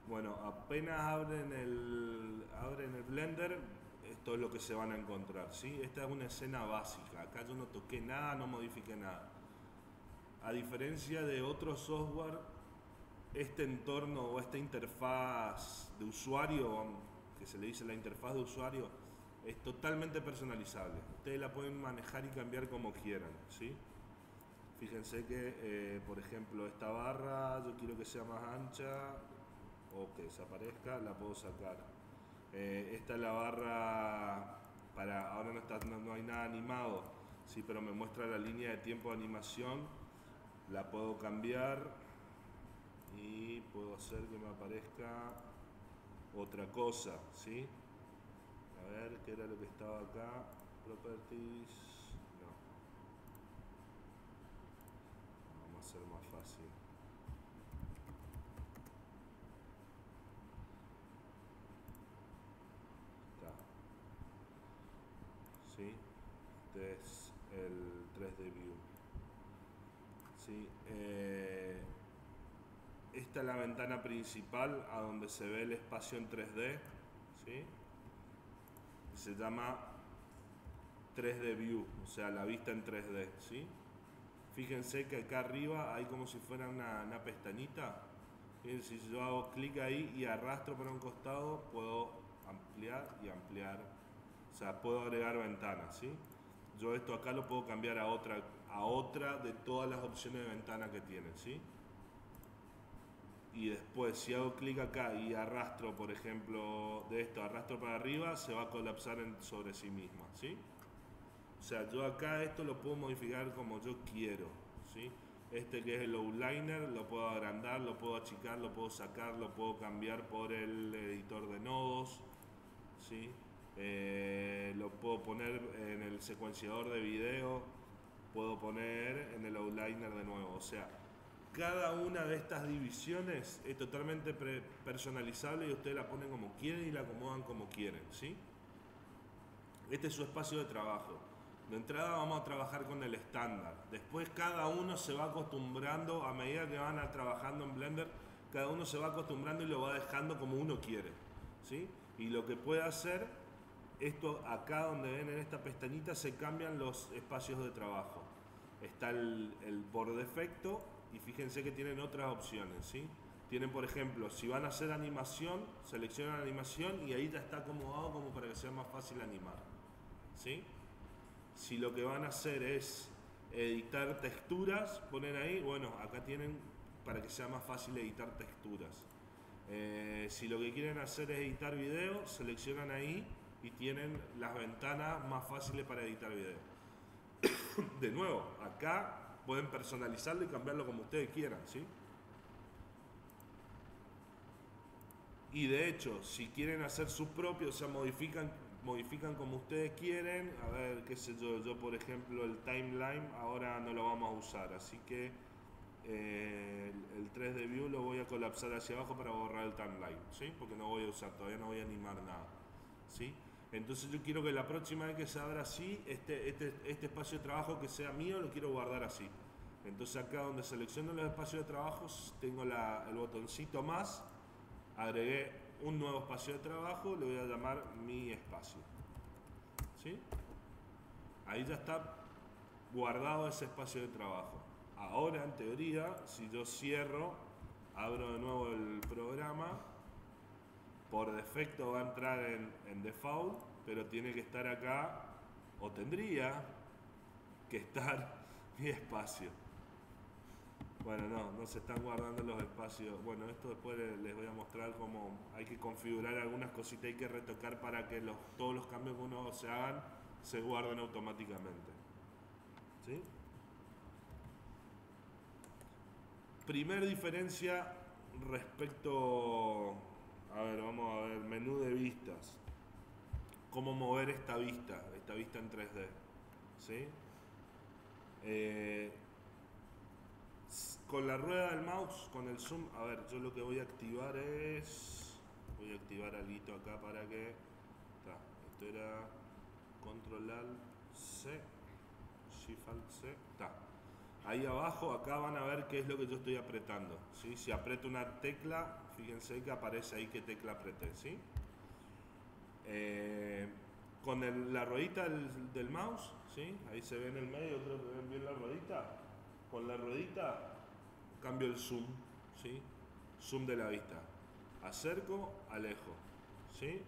Bueno, apenas abren el Blender, esto es lo que se van a encontrar, ¿sí? Esta es una escena básica. Acá yo no toqué nada, no modifiqué nada. A diferencia de otro software, este entorno o esta interfaz de usuario, que se le dice la interfaz de usuario, es totalmente personalizable. Ustedes la pueden manejar y cambiar como quieran, ¿sí? Fíjense que, por ejemplo, esta barra yo quiero que sea más ancha o que desaparezca, la puedo sacar. Esta es la barra para, ahora no hay nada animado, sí, pero me muestra la línea de tiempo de animación, la puedo cambiar y puedo hacer que me aparezca otra cosa, ¿sí? A ver, ¿qué era lo que estaba acá? Properties, no, vamos a hacer más fácil. Está, ¿sí? Este es el 3D View. ¿Sí? Esta es la ventana principal a donde se ve el espacio en 3D. ¿Sí? Se llama 3D View, o sea, la vista en 3D. ¿Sí? Fíjense que acá arriba hay como si fuera una pestañita. Fíjense, si yo hago clic ahí y arrastro para un costado, puedo ampliar y ampliar. O sea, puedo agregar ventanas, ¿sí? Yo esto acá lo puedo cambiar a otra de todas las opciones de ventana que tiene, ¿sí? Y después, si hago clic acá y arrastro, por ejemplo, de esto, arrastro para arriba, se va a colapsar sobre sí misma, ¿sí? O sea, yo acá esto lo puedo modificar como yo quiero, ¿sí? Este que es el outliner, lo puedo agrandar, lo puedo achicar, lo puedo sacar, lo puedo cambiar por el editor de nodos, ¿sí? Lo puedo poner en el secuenciador de video, puedo poner en el outliner de nuevo. O sea, cada una de estas divisiones es totalmente personalizable y ustedes la ponen como quieren y la acomodan como quieren, ¿sí? Este es su espacio de trabajo. De entrada vamos a trabajar con el estándar. Después cada uno se va acostumbrando, a medida que van trabajando en Blender, cada uno se va acostumbrando y lo va dejando como uno quiere, ¿sí? Y lo que puede hacer, esto acá donde ven en esta pestañita se cambian los espacios de trabajo. Está el por defecto y fíjense que tienen otras opciones, ¿sí? Tienen, por ejemplo, si van a hacer animación, seleccionan animación y ahí ya está acomodado como para que sea más fácil animar, ¿sí? Si lo que van a hacer es editar texturas, ponen ahí, bueno, acá tienen para que sea más fácil editar texturas. Si lo que quieren hacer es editar video, seleccionan ahí y tienen las ventanas más fáciles para editar video. De nuevo, acá pueden personalizarlo y cambiarlo como ustedes quieran, ¿sí? Y de hecho, si quieren hacer su propio, o sea, modifican como ustedes quieren. A ver, qué sé yo por ejemplo el timeline ahora no lo vamos a usar, así que el 3D View lo voy a colapsar hacia abajo para borrar el timeline, ¿sí? Porque no voy a usar, todavía no voy a animar nada, ¿sí? Entonces yo quiero que la próxima vez que se abra así, este espacio de trabajo que sea mío lo quiero guardar así. Entonces acá donde selecciono los espacios de trabajo tengo el botoncito más, agregué un nuevo espacio de trabajo, le voy a llamar mi espacio, ¿sí? Ahí ya está guardado ese espacio de trabajo. Ahora, en teoría, si yo cierro, abro de nuevo el programa, por defecto va a entrar en default, pero tiene que estar acá, o tendría que estar mi espacio. Bueno, no se están guardando los espacios. Bueno, esto después les voy a mostrar cómo hay que configurar algunas cositas, hay que retocar para que todos los cambios que uno se hagan se guarden automáticamente. ¿Sí? Primer diferencia respecto, a ver, vamos a ver, menú de vistas. Cómo mover esta vista en 3D. ¿Sí? Eh, con la rueda del mouse, con el zoom, a ver, yo lo que voy a activar es, voy a activar algo acá para que, esto era control alt C, shift alt C, Ahí abajo, acá van a ver qué es lo que yo estoy apretando, ¿sí? Si aprieto una tecla, fíjense que aparece ahí qué tecla apreté, ¿sí? Con la ruedita del mouse, ¿sí? Ahí se ve en el medio, creo que ven bien la ruedita. Con la ruedita cambio el zoom, ¿sí? Zoom de la vista. Acerco, alejo, ¿sí?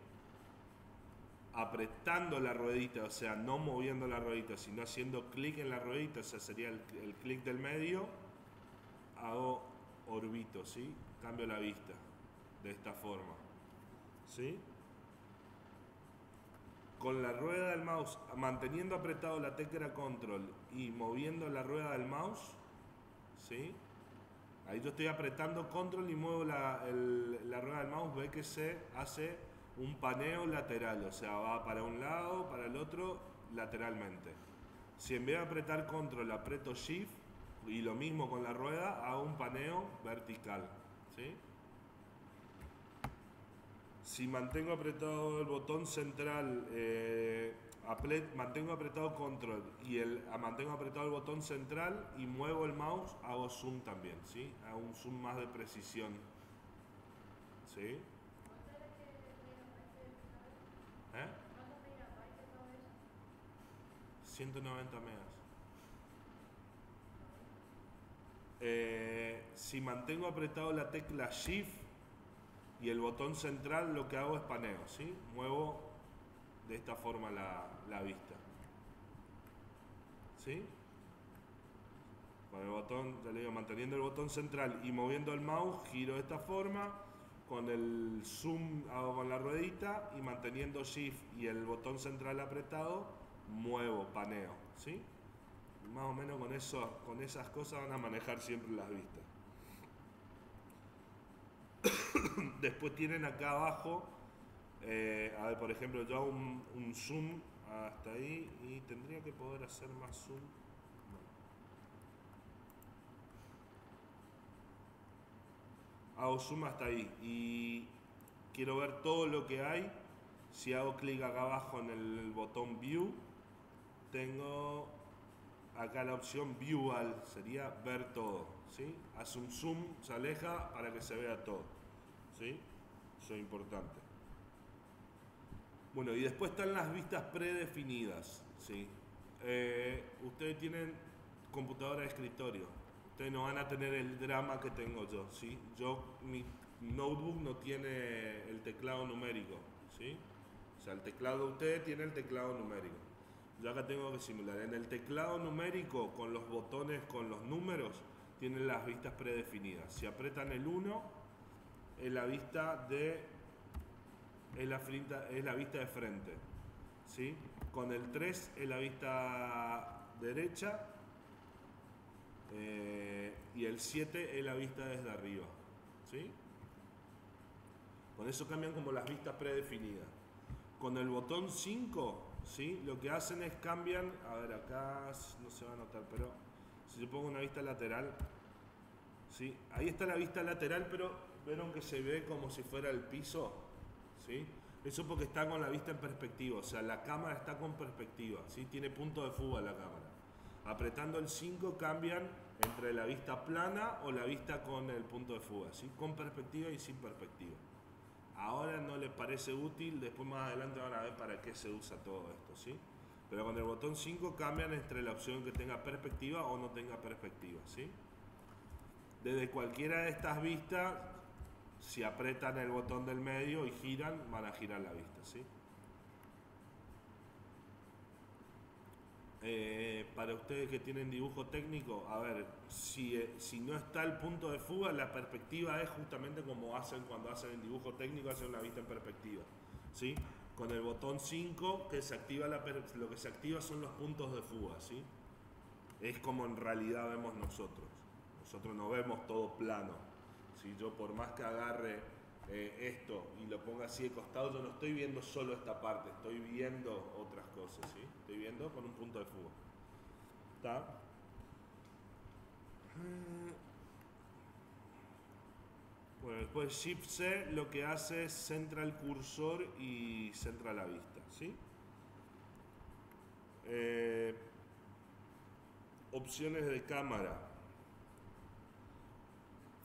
Apretando la ruedita, o sea, no moviendo la ruedita, sino haciendo clic en la ruedita, o sea, sería el clic del medio, hago orbito, ¿sí? Cambio la vista de esta forma, ¿sí? Con la rueda del mouse, manteniendo apretado la tecla control y moviendo la rueda del mouse, ¿sí? Ahí yo estoy apretando control y muevo la rueda del mouse, ve que se hace un paneo lateral, o sea, va para un lado, para el otro, lateralmente. Si en vez de apretar control aprieto shift y lo mismo con la rueda, hago un paneo vertical, ¿sí? Si mantengo apretado el botón central, mantengo apretado control y mantengo apretado el botón central y muevo el mouse, hago zoom también, ¿sí? Hago un zoom más de precisión, ¿sí? 190 megas. Si mantengo apretado la tecla Shift y el botón central, lo que hago es paneo, ¿sí? Muevo de esta forma la vista, ¿sí? Con el botón, ya le digo, manteniendo el botón central y moviendo el mouse, giro de esta forma. Con el zoom hago con la ruedita y manteniendo Shift y el botón central apretado, muevo, paneo, ¿sí? Más o menos con esas cosas van a manejar siempre las vistas. Después tienen acá abajo, a ver, por ejemplo, yo hago un zoom hasta ahí y tendría que poder hacer más zoom. Hago zoom hasta ahí y quiero ver todo lo que hay. Si hago clic acá abajo en el botón View, tengo acá la opción View All, sería ver todo, ¿sí? Hace un zoom, se aleja para que se vea todo, ¿sí? Eso es importante. Bueno, y después están las vistas predefinidas, ¿sí? Ustedes tienen computadora de escritorio. Ustedes no van a tener el drama que tengo yo, ¿sí? Mi notebook no tiene el teclado numérico, ¿sí? O sea, el teclado de ustedes tiene el teclado numérico. Yo acá tengo que simular. En el teclado numérico, con los botones, con los números, tienen las vistas predefinidas. Si apretan el 1, es la vista de de frente, ¿sí? Con el 3 es la vista derecha y el 7 es la vista desde arriba, ¿sí? Con eso cambian como las vistas predefinidas. Con el botón 5, ¿sí? Lo que hacen es cambian, a ver, acá no se va a notar, pero si yo pongo una vista lateral, ¿sí? Ahí está la vista lateral, pero vieron que se ve como si fuera el piso, ¿sí? Eso porque está con la vista en perspectiva, o sea, la cámara está con perspectiva, ¿sí? Tiene punto de fuga la cámara. Apretando el 5 cambian entre la vista plana o la vista con el punto de fuga, ¿sí? Con perspectiva y sin perspectiva. Ahora no les parece útil, después más adelante van a ver para qué se usa todo esto, ¿sí? Pero con el botón 5 cambian entre la opción que tenga perspectiva o no tenga perspectiva, ¿sí? Desde cualquiera de estas vistas, si apretan el botón del medio y giran, van a girar la vista, ¿sí? Para ustedes que tienen dibujo técnico, a ver, si no está el punto de fuga, la perspectiva es justamente como hacen cuando hacen el dibujo técnico, hacen una vista en perspectiva, ¿sí? Con el botón 5 que se activa lo que se activa son los puntos de fuga, ¿sí? Es como en realidad vemos nosotros. Nosotros no vemos todo plano. Si yo por más que agarre esto y lo ponga así de costado, yo no estoy viendo solo esta parte, estoy viendo otras cosas, ¿sí? Estoy viendo con un punto de fuga. ¿Está? Bueno, después Shift C lo que hace es centra el cursor y centra la vista, ¿sí? Opciones de cámara.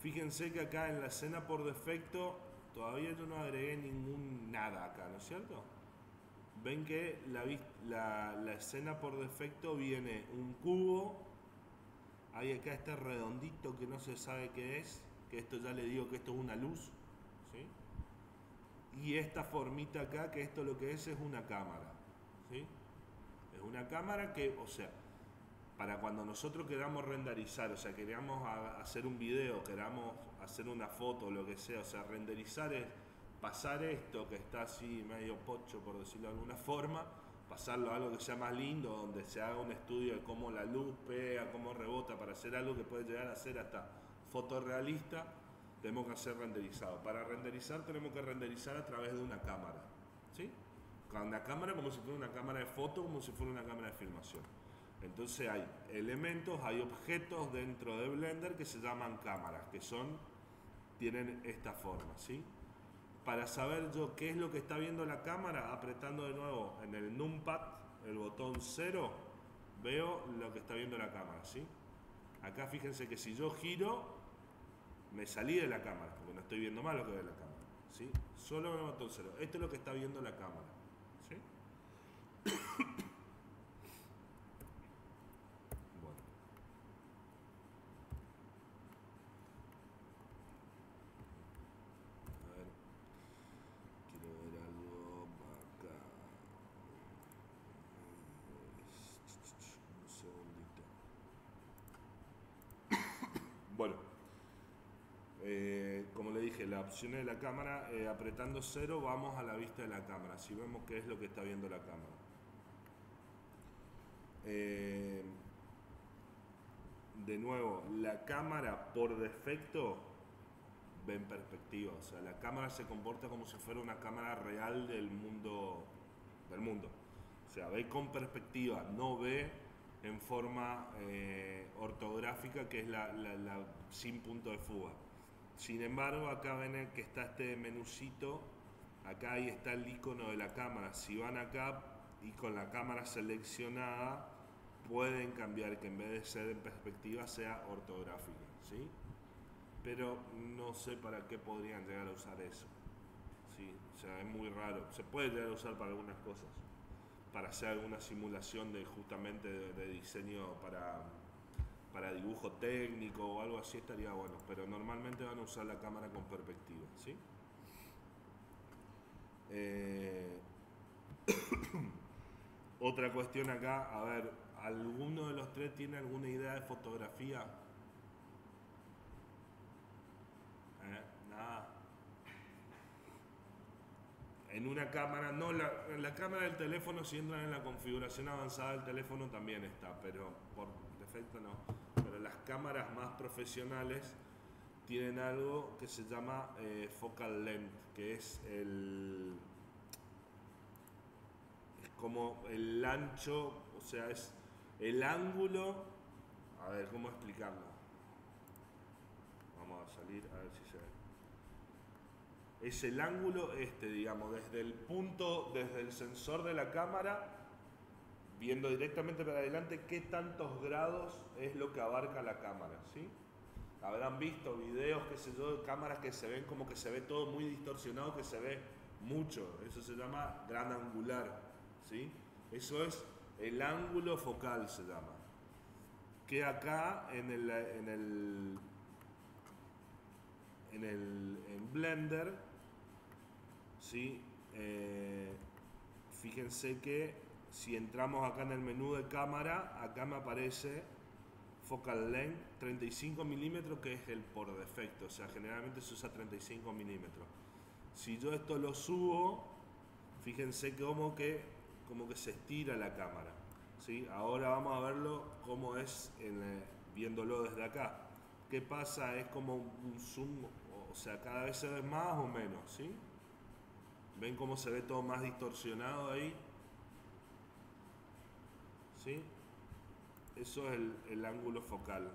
Fíjense que acá en la escena por defecto todavía yo no agregué ningún nada acá, ¿no es cierto? Ven que la escena por defecto viene un cubo, hay acá este redondito que no se sabe qué es, que esto ya le digo que esto es una luz, ¿sí? Y esta formita acá, que esto lo que es una cámara, ¿sí? Es una cámara que, o sea, para cuando nosotros queramos renderizar, o sea, queramos hacer un video, queramos hacer una foto, lo que sea, o sea, renderizar es pasar esto que está así medio pocho, por decirlo de alguna forma, pasarlo a algo que sea más lindo, donde se haga un estudio de cómo la luz pega, cómo rebota, para hacer algo que puede llegar a ser hasta fotorrealista, tenemos que hacer renderizado. Para renderizar tenemos que renderizar a través de una cámara, ¿sí? Con una cámara como si fuera una cámara de foto, como si fuera una cámara de filmación. Entonces hay elementos, hay objetos dentro de Blender que se llaman cámaras, que tienen esta forma, ¿sí? Para saber yo qué es lo que está viendo la cámara, apretando de nuevo en el numpad, el botón 0, veo lo que está viendo la cámara, ¿sí? Acá fíjense que si yo giro, me salí de la cámara, porque no estoy viendo más lo que ve la cámara, ¿sí? Solo con el botón 0. Esto es lo que está viendo la cámara, ¿sí? Bueno. A ver, quiero ver algo acá. Un segundito. Bueno, como le dije, la opción de la cámara, apretando 0 vamos a la vista de la cámara, si vemos qué es lo que está viendo la cámara. De nuevo, la cámara por defecto ve en perspectiva, o sea, la cámara se comporta como si fuera una cámara real del mundo. O sea, ve con perspectiva, no ve en forma ortográfica, que es la sin punto de fuga. Sin embargo, acá ven que está este menucito, acá ahí está el icono de la cámara. Si van acá y con la cámara seleccionada, pueden cambiar que en vez de ser en perspectiva sea ortográfica, ¿sí? Pero no sé para qué podrían llegar a usar eso, ¿sí? O sea, es muy raro. Se puede llegar a usar para algunas cosas, para hacer alguna simulación de justamente de diseño para dibujo técnico o algo así, estaría bueno, pero normalmente van a usar la cámara con perspectiva, ¿sí? Otra cuestión acá, a ver, ¿alguno de los tres tiene alguna idea de fotografía? Nada. En una cámara, no, en la cámara del teléfono, si entran en la configuración avanzada del teléfono también está, pero por defecto no. Pero las cámaras más profesionales tienen algo que se llama focal length, que es como el ancho, o sea, es el ángulo. A ver, ¿cómo explicarlo? Vamos a salir a ver si se ve. Es el ángulo digamos, desde el sensor de la cámara, viendo directamente para adelante qué tantos grados es lo que abarca la cámara, ¿sí? Habrán visto videos, qué sé yo, de cámaras que se ven como que se ve todo muy distorsionado, que se ve mucho. Eso se llama gran angular, ¿sí? Eso es el ángulo focal, se llama. Que acá en Blender, ¿sí? Fíjense que si entramos acá en el menú de cámara, acá me aparece focal length 35 milímetros, que es el por defecto, o sea, generalmente se usa 35 milímetros. Si yo esto lo subo, fíjense como que se estira la cámara, ¿sí? Ahora vamos a verlo cómo es viéndolo desde acá. ¿Qué pasa? Es como un zoom, o sea, cada vez se ve más o menos, ¿sí? ¿Ven cómo se ve todo más distorsionado ahí? ¿Sí? Eso es el ángulo focal.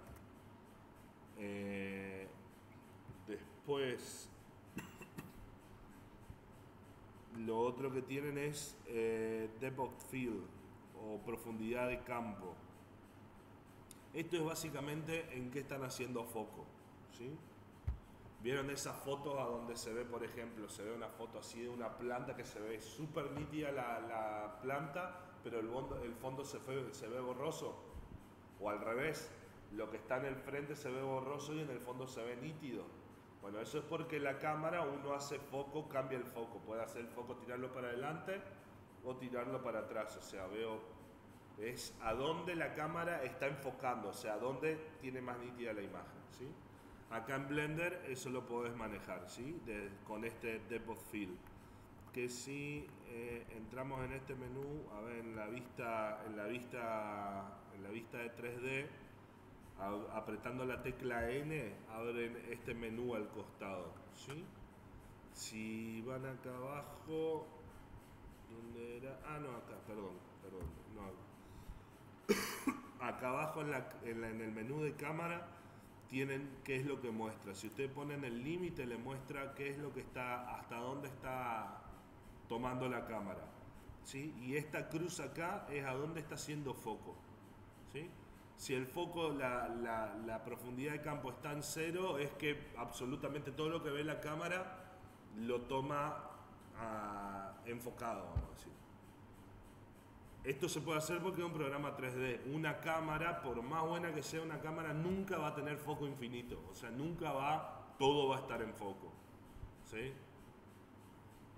Después, lo otro que tienen es depth of field, o profundidad de campo. Esto es básicamente en qué están haciendo foco, ¿sí? ¿Vieron esas fotos a donde se ve, por ejemplo, se ve una foto así de una planta que se ve súper nítida la planta, pero el fondo se ve borroso? O al revés, lo que está en el frente se ve borroso y en el fondo se ve nítido. Bueno, eso es porque la cámara, uno hace foco, cambia el foco. Puede hacer el foco, tirarlo para adelante o tirarlo para atrás. O sea, es a dónde la cámara está enfocando, o sea, a dónde tiene más nítida la imagen, ¿sí? Acá en Blender eso lo podés manejar, ¿sí? Con este Depth of Field. Que si entramos en este menú, a ver, en la vista de 3D, apretando la tecla N, abren este menú al costado, ¿sí? Si van acá abajo, ¿dónde era? Ah, no, acá, perdón, no. Acá abajo en el menú de cámara tienen qué es lo que muestra. Si ustedes ponen el límite, le muestra qué es lo que está, hasta dónde está tomando la cámara, ¿sí? Y esta cruz acá es a dónde está haciendo foco, ¿sí? Si el foco, la profundidad de campo está en 0, es que absolutamente todo lo que ve la cámara lo toma enfocado, vamos a decir. Esto se puede hacer porque es un programa 3D. Una cámara, por más buena que sea una cámara, nunca va a tener foco infinito. O sea, todo va a estar en foco, ¿sí?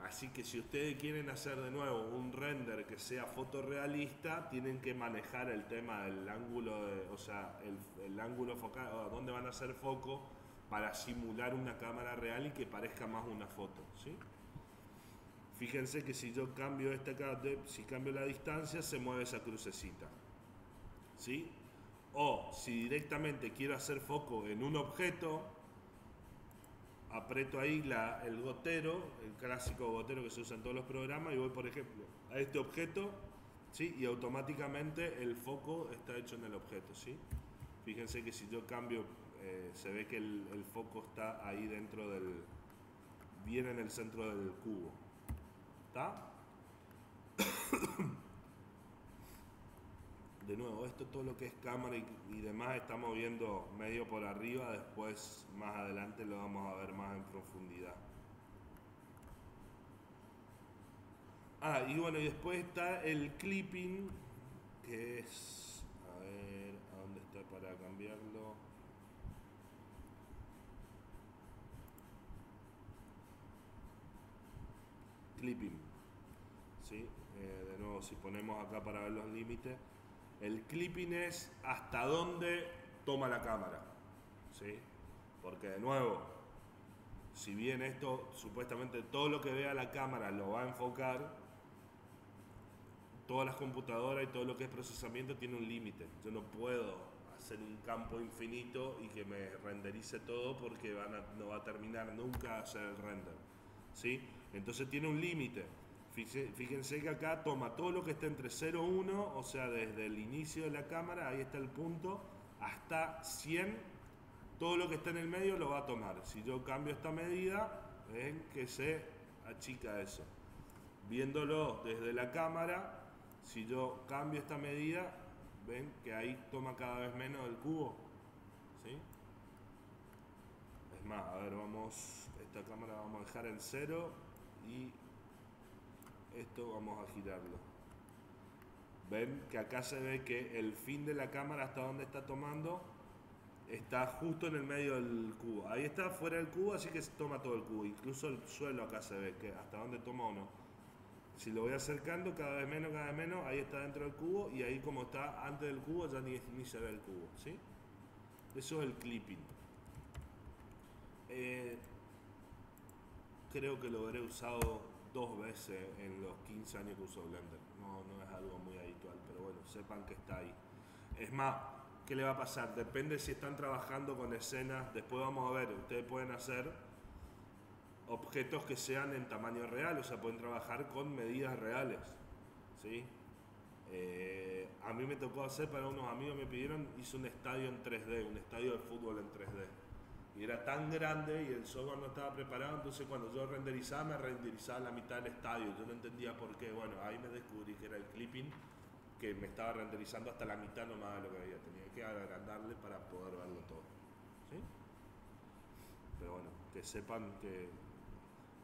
Así que si ustedes quieren hacer de nuevo un render que sea fotorrealista, tienen que manejar el tema del ángulo, o sea, el ángulo focal, o dónde van a hacer foco para simular una cámara real y que parezca más una foto, ¿sí? Fíjense que si yo cambio si cambio la distancia, se mueve esa crucecita, ¿sí? O si directamente quiero hacer foco en un objeto, aprieto ahí el gotero, el clásico gotero que se usa en todos los programas, y voy, por ejemplo, a este objeto, ¿sí? Y automáticamente el foco está hecho en el objeto, ¿sí? Fíjense que si yo cambio, se ve que el foco está ahí bien en el centro del cubo. ¿Está? De nuevo, esto todo lo que es cámara y demás estamos viendo medio por arriba, después más adelante lo vamos a ver más en profundidad. Y bueno, y después está el clipping, que es, a ver, ¿a dónde está para cambiarlo? Clipping, ¿sí? De nuevo, si ponemos acá para ver los límites, el clipping es hasta dónde toma la cámara, ¿sí? Porque de nuevo, si bien esto supuestamente todo lo que vea la cámara lo va a enfocar, todas las computadoras y todo lo que es procesamiento tiene un límite. Yo no puedo hacer un campo infinito y que me renderice todo porque no va a terminar nunca hacer el render, ¿sí? Entonces tiene un límite. Fíjense que acá toma todo lo que está entre 0 y 1, o sea, desde el inicio de la cámara, ahí está el punto, hasta 100, todo lo que está en el medio lo va a tomar. Si yo cambio esta medida, ven que se achica eso. Viéndolo desde la cámara, si yo cambio esta medida, ven que ahí toma cada vez menos el cubo, ¿sí? Es más, a ver, esta cámara vamos a dejar en 0 y esto vamos a girarlo. Ven que acá se ve que el fin de la cámara hasta donde está tomando está justo en el medio del cubo. Ahí está fuera del cubo, así que se toma todo el cubo. Incluso el suelo acá se ve que hasta donde toma o no. Si lo voy acercando cada vez menos, ahí está dentro del cubo, y ahí como está antes del cubo ya ni se ve el cubo, ¿sí? Eso es el clipping. Creo que lo habré usado 2 veces en los 15 años que uso Blender. No es algo muy habitual, pero bueno, sepan que está ahí. Es más, ¿qué le va a pasar? Depende si están trabajando con escenas. Después vamos a ver, ustedes pueden hacer objetos que sean en tamaño real, o sea, pueden trabajar con medidas reales, ¿sí? A mí me tocó hacer, para unos amigos me pidieron, hice un estadio en 3D, un estadio de fútbol en 3D. Y era tan grande y el software no estaba preparado, entonces cuando yo renderizaba, me renderizaba la mitad del estadio. Yo no entendía por qué. Bueno, ahí me descubrí que era el clipping, que me estaba renderizando hasta la mitad nomás de lo que había. Tenía que agrandarle para poder verlo todo. ¿Sí? Pero bueno, que sepan que...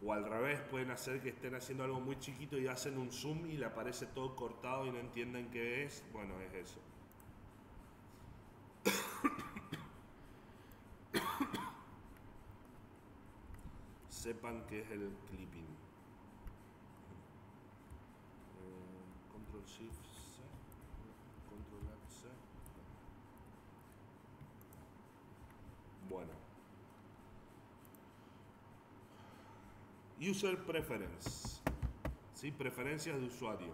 O al revés, pueden hacer que estén haciendo algo muy chiquito y hacen un zoom y le aparece todo cortado y no entienden qué es. Bueno, es eso. Sepan que es el clipping. Control Shift C, Control Alt C. Bueno. User Preference. ¿Sí? Preferencias de usuario.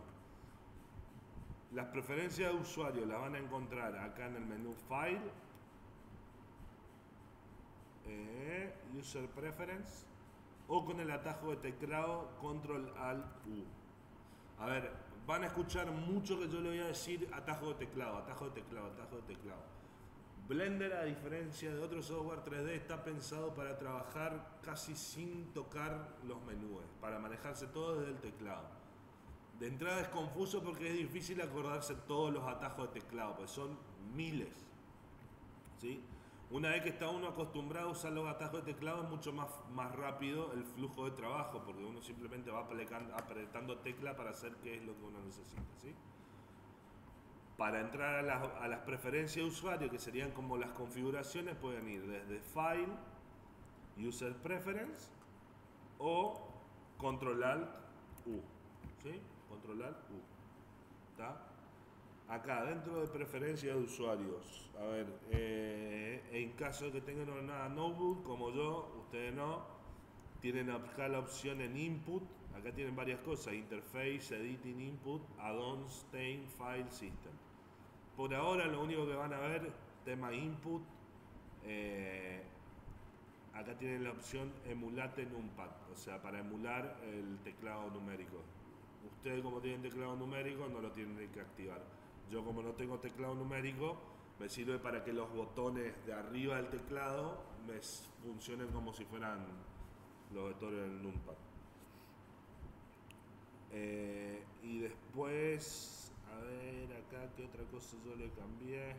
Las preferencias de usuario las van a encontrar acá en el menú File. User Preference. O con el atajo de teclado Control Alt U. A ver, van a escuchar mucho que yo le voy a decir atajo de teclado, atajo de teclado, atajo de teclado. Blender, a diferencia de otro software 3D, está pensado para trabajar casi sin tocar los menús, para manejarse todo desde el teclado. De entrada es confuso porque es difícil acordarse todos los atajos de teclado, pues son miles. ¿Sí? Una vez que está uno acostumbrado a usar los atajos de teclado, es mucho más rápido el flujo de trabajo, porque uno simplemente va apretando tecla para hacer qué es lo que uno necesita. ¿Sí? Para entrar a las preferencias de usuario, que serían como las configuraciones, pueden ir desde File, User Preference o Control Alt U. ¿Sí? Control Alt U. ¿Está? Acá, dentro de preferencias de usuarios, a ver, en caso de que tengan una notebook como yo, ustedes no, tienen acá la opción en Input. Acá tienen varias cosas: Interface, Editing Input, Add-ons, Stain, File, System. Por ahora lo único que van a ver, tema Input, acá tienen la opción Emulate Numpad, o sea, para emular el teclado numérico. Ustedes, como tienen teclado numérico, no lo tienen que activar. Yo, como no tengo teclado numérico, me sirve para que los botones de arriba del teclado me funcionen como si fueran los vectores del numpad. Y después, a ver acá qué otra cosa yo le cambié.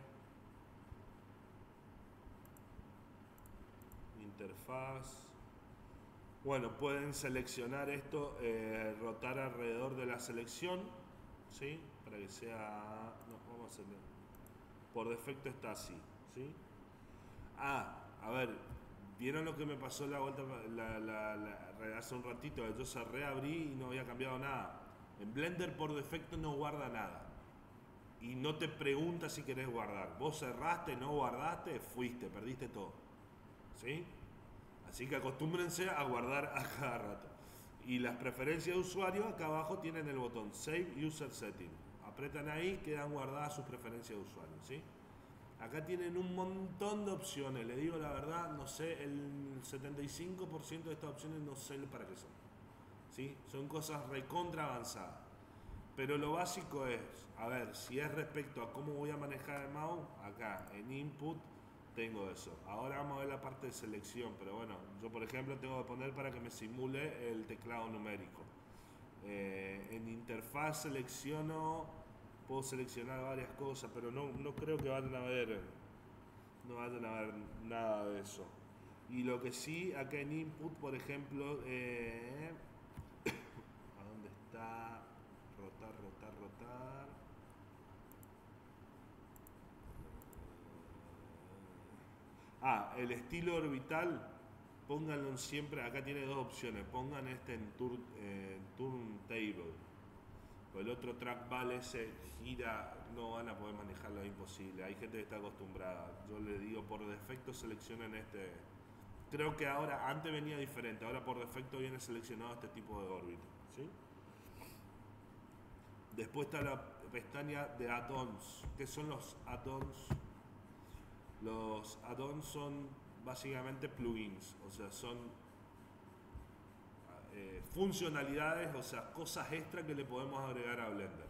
Interfaz. Bueno, pueden seleccionar esto, rotar alrededor de la selección, ¿sí? Para que sea... No, vamos a hacerlo. Por defecto está así, ¿sí? A ver, ¿vieron lo que me pasó la vuelta hace un ratito? Yo se reabrí y no había cambiado nada. En Blender por defecto no guarda nada. Y no te pregunta si querés guardar. Vos cerraste, no guardaste, fuiste, perdiste todo. ¿Sí? Así que acostúmbrense a guardar a cada rato. Y las preferencias de usuario, acá abajo tienen el botón Save User Setting. Apretan ahí, quedan guardadas sus preferencias de usuario, ¿sí? Acá tienen un montón de opciones. Le digo la verdad, no sé, el 75% de estas opciones no sé para qué son. ¿Sí? Son cosas recontra avanzadas. Pero lo básico es, a ver, si es respecto a cómo voy a manejar el mouse, acá en Input tengo eso. Ahora vamos a ver la parte de selección, pero bueno, yo por ejemplo tengo que poner para que me simule el teclado numérico. En interfaz selecciono, puedo seleccionar varias cosas, pero no creo que vayan a ver nada de eso. Y lo que sí, acá en Input, por ejemplo, ¿a dónde está? Rotar. El estilo orbital, pónganlo siempre, acá tiene dos opciones, pongan este en Turntable. El otro trackball ese gira, no van a poder manejarlo, es imposible. Hay gente que está acostumbrada. Yo les digo, por defecto seleccionen este. Creo que ahora, antes venía diferente, ahora por defecto viene seleccionado este tipo de órbita, ¿sí? Después está la pestaña de add-ons. ¿Qué son los add-ons? Los add-ons son básicamente plugins, o sea, son funcionalidades, o sea, cosas extra que le podemos agregar a Blender.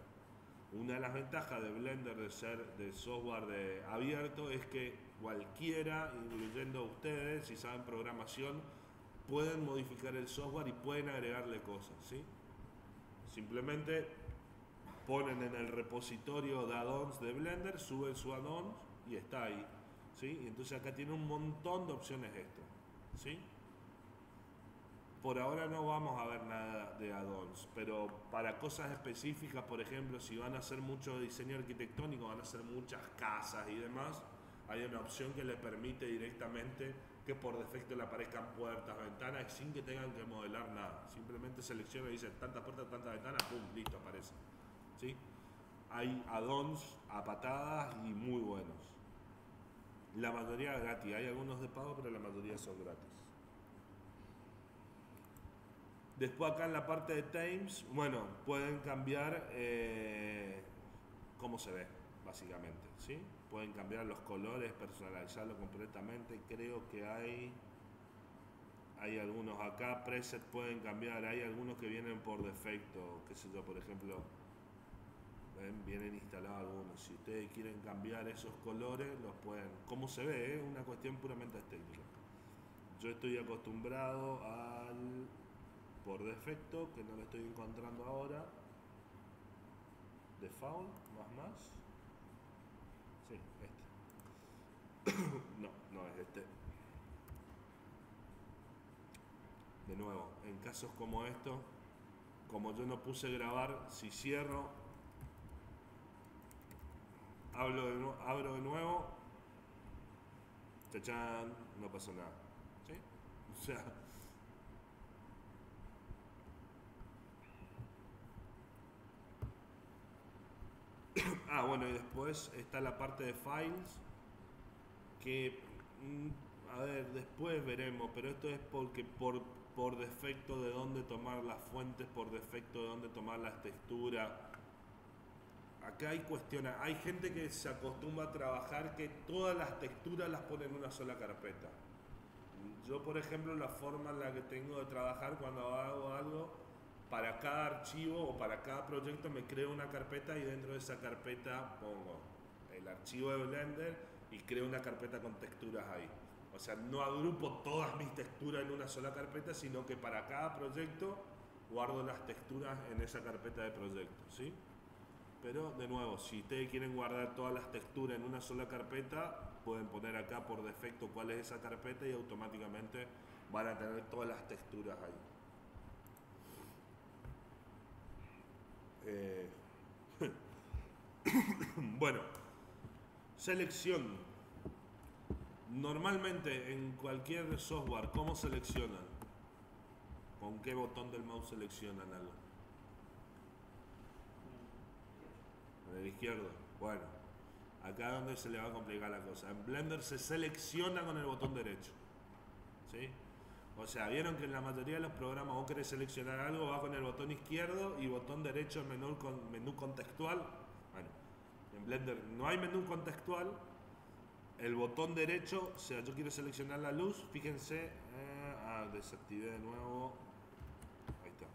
Una de las ventajas de Blender de ser de software abierto es que cualquiera, incluyendo ustedes, si saben programación, pueden modificar el software y pueden agregarle cosas, ¿sí? Simplemente ponen en el repositorio de add-ons de Blender, suben su add-ons y está ahí, ¿sí? Y entonces acá tiene un montón de opciones esto, ¿sí? Por ahora no vamos a ver nada de add-ons, pero para cosas específicas, por ejemplo, si van a hacer mucho diseño arquitectónico, van a hacer muchas casas y demás, hay una opción que le permite directamente que por defecto le aparezcan puertas, ventanas, sin que tengan que modelar nada. Simplemente selecciona y dice tantas puertas, tantas ventanas, pum, listo, aparece. ¿Sí? Hay add-ons a patadas y muy buenos. La mayoría gratis, hay algunos de pago, pero la mayoría son gratis. Después acá en la parte de themes, bueno, pueden cambiar cómo se ve, básicamente, ¿sí? Pueden cambiar los colores, personalizarlo completamente. Creo que hay algunos acá, preset pueden cambiar, hay algunos que vienen por defecto, qué sé yo, por ejemplo, ¿ven? Vienen instalados algunos. Si ustedes quieren cambiar esos colores, los pueden. ¿Cómo se ve? Es una cuestión puramente estética. Yo estoy acostumbrado al por defecto, que no lo estoy encontrando ahora. Default, más. Sí, este. No es este. De nuevo, en casos como estos, como yo no puse grabar, si cierro, abro de nuevo, chachán, no pasó nada. ¿Sí? O sea, bueno, y después está la parte de files, que, a ver, después veremos, pero esto es porque por defecto de dónde tomar las fuentes, por defecto de dónde tomar las texturas. Acá hay cuestiones, hay gente que se acostumbra a trabajar que todas las texturas las pone en una sola carpeta. Yo, por ejemplo, la forma en la que tengo de trabajar cuando hago algo, para cada archivo o para cada proyecto me creo una carpeta y dentro de esa carpeta pongo el archivo de Blender y creo una carpeta con texturas ahí. O sea, no agrupo todas mis texturas en una sola carpeta, sino que para cada proyecto guardo las texturas en esa carpeta de proyecto, ¿sí? Pero de nuevo, si ustedes quieren guardar todas las texturas en una sola carpeta, pueden poner acá por defecto cuál es esa carpeta y automáticamente van a tener todas las texturas ahí. Bueno, selección. Normalmente en cualquier software, ¿cómo seleccionan? ¿Con qué botón del mouse seleccionan algo? Con el izquierdo. Bueno, acá es donde se le va a complicar la cosa. En Blender se selecciona con el botón derecho. ¿Sí? O sea, vieron que en la mayoría de los programas vos querés seleccionar algo, va con el botón izquierdo y botón derecho en menú contextual. Bueno, en Blender no hay menú contextual. El botón derecho, o sea, yo quiero seleccionar la luz, fíjense, desactivé de nuevo. Ahí está.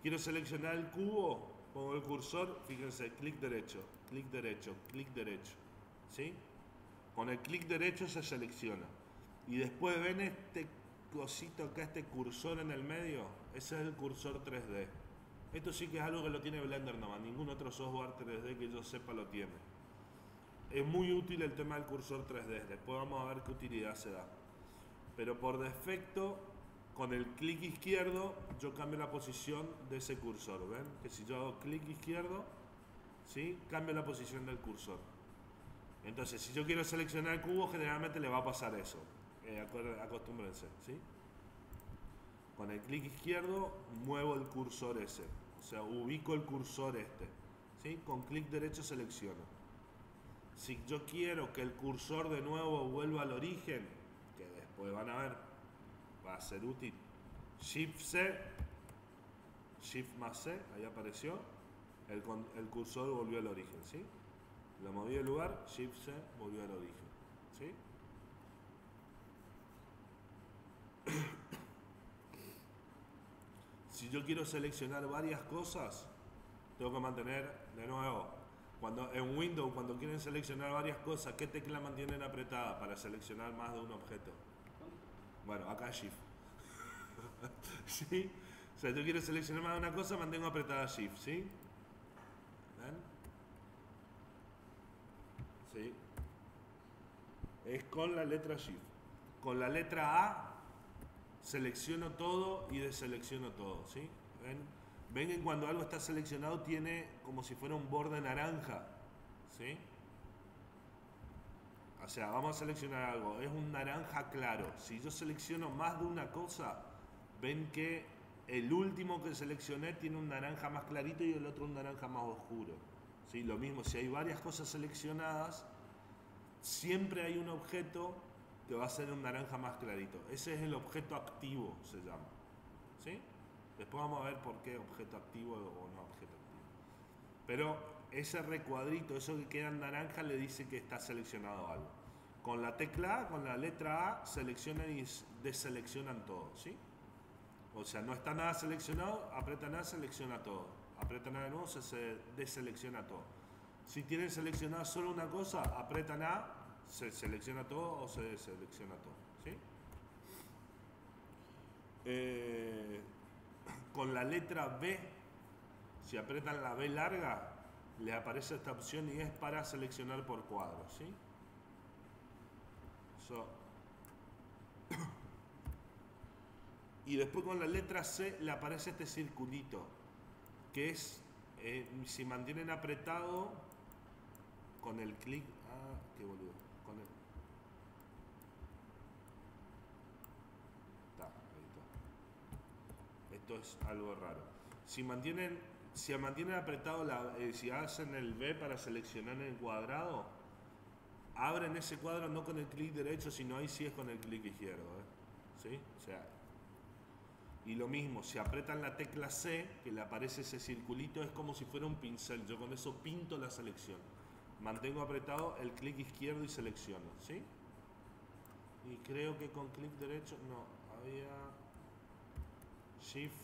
Quiero seleccionar el cubo, pongo el cursor, fíjense, clic derecho, clic derecho, clic derecho. ¿Sí? Con el clic derecho se selecciona. Y después ven este cosito acá, este cursor en el medio, ese es el cursor 3D. Esto sí que es algo que lo tiene Blender nomás, ningún otro software 3D que yo sepa lo tiene. Es muy útil el tema del cursor 3D, después vamos a ver qué utilidad se da. Pero por defecto, con el clic izquierdo, yo cambio la posición de ese cursor. ¿Ven? Que si yo hago clic izquierdo, ¿sí? Cambio la posición del cursor. Entonces, si yo quiero seleccionar el cubo, generalmente le va a pasar eso. Acostúmbrense, ¿sí? Con el clic izquierdo, muevo el cursor ese. O sea, ubico el cursor este. ¿Sí? Con clic derecho selecciono. Si yo quiero que el cursor de nuevo vuelva al origen, que después van a ver, va a ser útil. Shift C, Shift más C, ahí apareció, el cursor volvió al origen, ¿sí? Lo moví del lugar, Shift C, volvió al origen, ¿sí? Si yo quiero seleccionar varias cosas, tengo que mantener, de nuevo, en Windows, cuando quieren seleccionar varias cosas, ¿qué tecla mantienen apretada para seleccionar más de un objeto? Bueno, acá Shift. ¿Sí? O sea, yo quiero seleccionar más de una cosa, mantengo apretada Shift, ¿sí? ¿Ven? ¿Sí? Es con la letra Shift. Con la letra A selecciono todo y deselecciono todo, ¿sí? ¿Ven? Ven que cuando algo está seleccionado tiene como si fuera un borde naranja, ¿sí? O sea, vamos a seleccionar algo, es un naranja claro. Si yo selecciono más de una cosa, ven que el último que seleccioné tiene un naranja más clarito y el otro un naranja más oscuro. ¿Sí? Lo mismo, si hay varias cosas seleccionadas, siempre hay un objeto que va a ser un naranja más clarito. Ese es el objeto activo, se llama. ¿Sí? Después vamos a ver por qué objeto activo o no objeto activo. Pero ese recuadrito, eso que queda en naranja, le dice que está seleccionado algo. Con la tecla A, con la letra A, seleccionan y deseleccionan todo, ¿sí? O sea, no está nada seleccionado, apretan A, selecciona todo. Apretan A de nuevo, se deselecciona todo. Si tienen seleccionada solo una cosa, apretan A, se selecciona todo o se deselecciona todo, ¿sí? Con la letra B, si apretan la B larga, le aparece esta opción y es para seleccionar por cuadros, ¿sí? Y después con la letra C le aparece este circulito, que es, si mantienen apretado con el clic, qué boludo, con el, ahí está. Esto es algo raro. Si mantienen apretado, si hacen el B para seleccionar el cuadrado, abren ese cuadro no con el clic derecho, sino ahí sí es con el clic izquierdo, ¿sí? O sea, y lo mismo, si apretan la tecla C, que le aparece ese circulito, es como si fuera un pincel. Yo con eso pinto la selección. Mantengo apretado el clic izquierdo y selecciono, ¿sí? Y creo que con clic derecho, no, había Shift,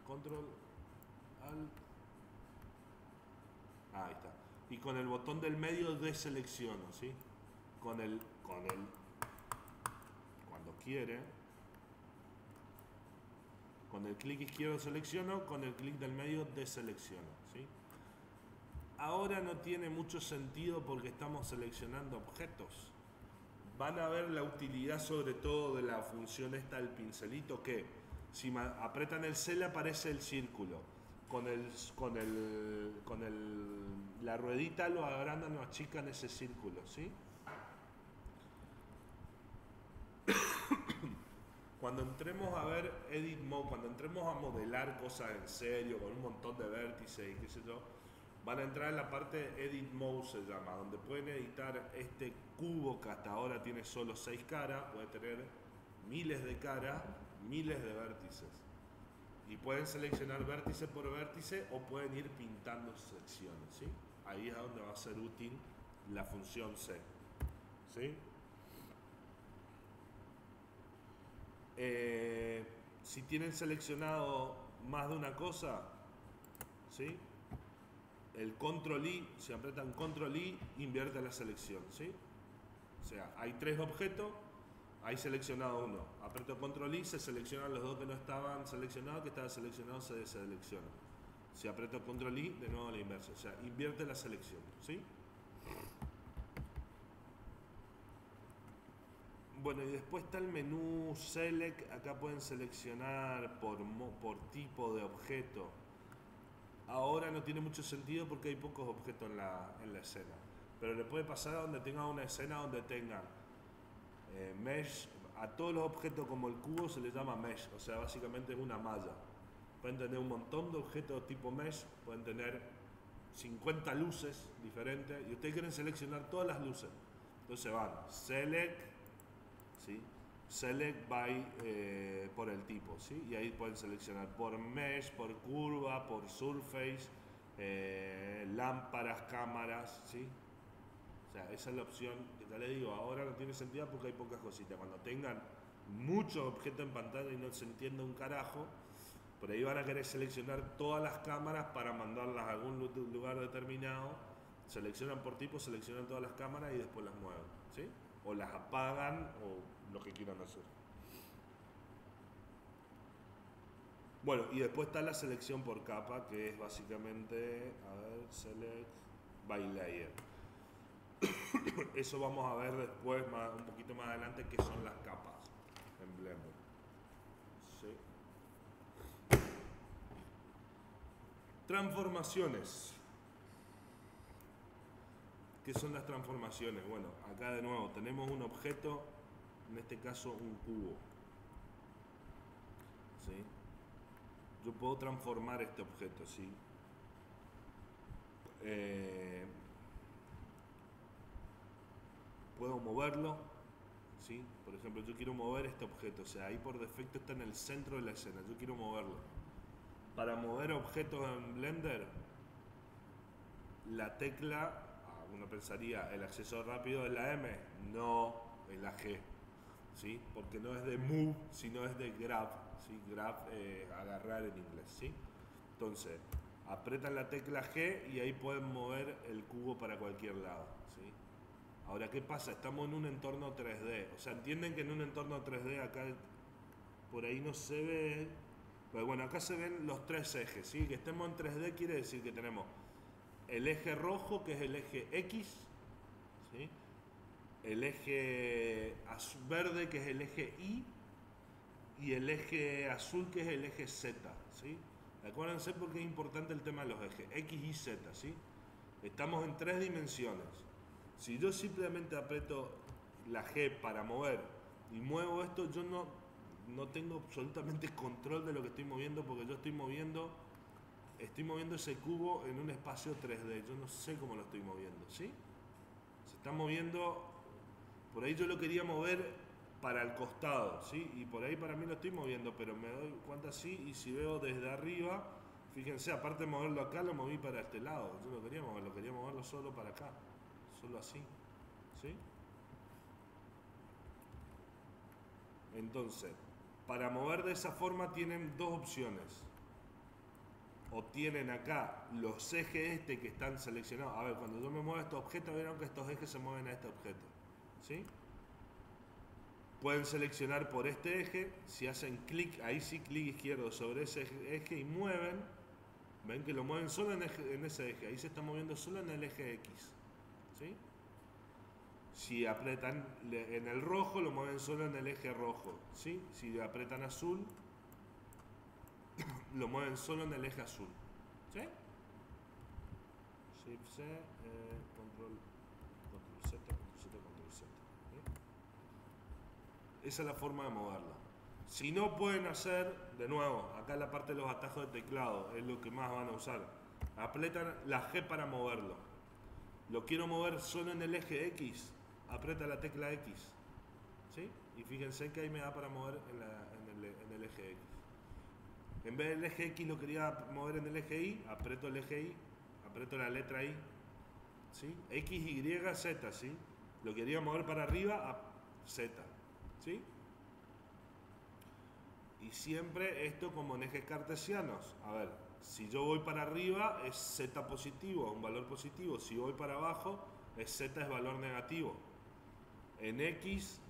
Control, Alt. Ahí está. Y con el botón del medio deselecciono, ¿sí? Cuando quiere, con el clic izquierdo selecciono, con el clic del medio deselecciono, ¿sí? Ahora no tiene mucho sentido porque estamos seleccionando objetos. Van a ver la utilidad sobre todo de la función esta del pincelito, que si apretan el C le aparece el círculo. La ruedita lo agrandan o achican ese círculo, ¿sí? Cuando entremos a ver Edit Mode, cuando entremos a modelar cosas en serio, con un montón de vértices y qué sé yo, van a entrar en la parte de Edit Mode, se llama, donde pueden editar este cubo que hasta ahora tiene solo 6 caras, puede tener miles de caras, miles de vértices. Y pueden seleccionar vértice por vértice o pueden ir pintando secciones, ¿sí? Ahí es donde va a ser útil la función C, ¿sí? Si tienen seleccionado más de una cosa, ¿sí? El control I, si apretan control I, invierte la selección, ¿sí? O sea, hay 3 objetos, hay seleccionado uno. Aprieto control I, se seleccionan los 2 que no estaban seleccionados, que estaba seleccionado se deselecciona. Si aprieto control I, de nuevo la inversa, o sea, invierte la selección, ¿sí? Bueno, y después está el menú Select, acá pueden seleccionar por tipo de objeto. Ahora no tiene mucho sentido porque hay pocos objetos en la escena. Pero le puede pasar a donde tenga una escena donde tengan mesh. A todos los objetos como el cubo se les llama mesh, o sea, básicamente es una malla. Pueden tener un montón de objetos tipo mesh, pueden tener 50 luces diferentes y ustedes quieren seleccionar todas las luces. Entonces van Select, ¿sí? Select by por el tipo, ¿sí? Y ahí pueden seleccionar por mesh, por curva, por surface, lámparas, cámaras, ¿sí? O sea, esa es la opción que ya le digo. Ahora no tiene sentido porque hay pocas cositas. Cuando tengan muchos objetos en pantalla y no se entienda un carajo, por ahí van a querer seleccionar todas las cámaras para mandarlas a algún lugar determinado. Seleccionan por tipo, seleccionan todas las cámaras y después las mueven, ¿sí? O las apagan o lo que quieran hacer. Bueno, y después está la selección por capa, que es básicamente, a ver, select by layer. Eso vamos a ver después, un poquito más adelante, qué son las capas en Blender. ¿Sí? Transformaciones. ¿Qué son las transformaciones? Bueno, acá de nuevo tenemos un objeto, en este caso un cubo. ¿Sí? Yo puedo transformar este objeto, ¿sí? Puedo moverlo, ¿sí? Por ejemplo, yo quiero mover este objeto, o sea, ahí por defecto está en el centro de la escena, yo quiero moverlo. Para mover objetos en Blender, la tecla, uno pensaría, el acceso rápido es la M, no, es la G, ¿sí? Porque no es de move, sino es de grab, ¿sí? Grab, agarrar en inglés, ¿sí? Entonces, apretan la tecla G y ahí pueden mover el cubo para cualquier lado, ¿sí? Ahora, ¿qué pasa? Estamos en un entorno 3D, o sea, entienden que en un entorno 3D acá por ahí no se ve, pero bueno, acá se ven los tres ejes, ¿sí? Que estemos en 3D quiere decir que tenemos el eje rojo, que es el eje X, ¿sí? El eje verde, que es el eje Y, y el eje azul, que es el eje Z, ¿sí? Acuérdense porque es importante el tema de los ejes, X, Y, Z, ¿sí? Estamos en 3 dimensiones. Si yo simplemente aprieto la G para mover y muevo esto, yo no tengo absolutamente control de lo que estoy moviendo, porque yo estoy moviendo ese cubo en un espacio 3D. Yo no sé cómo lo estoy moviendo, ¿sí? Se está moviendo, por ahí yo lo quería mover para el costado, ¿sí? Y por ahí para mí lo estoy moviendo, pero me doy cuenta así, y si veo desde arriba, fíjense, aparte de moverlo acá, lo moví para este lado. Yo no quería moverlo solo para acá, solo así, ¿sí? Entonces, para mover de esa forma tienen dos opciones. O tienen acá los ejes que están seleccionados. A ver, cuando yo me muevo este objeto, vieron que estos ejes se mueven a este objeto, ¿sí? Pueden seleccionar por este eje, si hacen clic, ahí sí clic izquierdo sobre ese eje y mueven, ven que lo mueven solo en ese eje, ahí se está moviendo solo en el eje X, ¿sí? Si apretan en el rojo, lo mueven solo en el eje rojo, ¿sí? Si apretan azul, lo mueven solo en el eje azul, ¿sí? Shift C, control Z, control Z, control Z, ¿sí? Esa es la forma de moverla. Si no, pueden hacer, de nuevo, acá en la parte de los atajos de teclado, es lo que más van a usar. Apretan la G para moverlo. Lo quiero mover solo en el eje X, aprieta la tecla X, ¿sí? Y fíjense que ahí me da para mover en el eje X. En vez del eje X lo quería mover en el eje Y, aprieto el eje Y, aprieto la letra I, ¿sí? X, Y, Z, ¿sí? Lo quería mover para arriba a Z, ¿sí? Y siempre esto como en ejes cartesianos. A ver, si yo voy para arriba es Z positivo, un valor positivo. Si voy para abajo es Z es valor negativo. En X,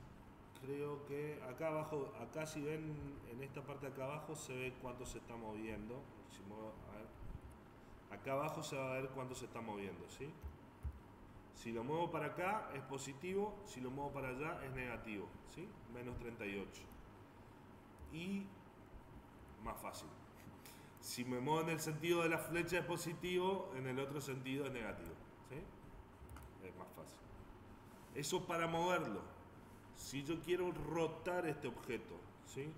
creo que acá abajo, acá si ven en esta parte de acá abajo se ve cuánto se está moviendo. Si muevo, a ver, acá abajo se va a ver cuánto se está moviendo, ¿sí? Si lo muevo para acá es positivo, si lo muevo para allá es negativo, ¿sí? Menos 38. Y más fácil. Si me muevo en el sentido de la flecha es positivo, en el otro sentido es negativo, ¿sí? Es más fácil. Eso para moverlo. Si yo quiero rotar este objeto, ¿sí?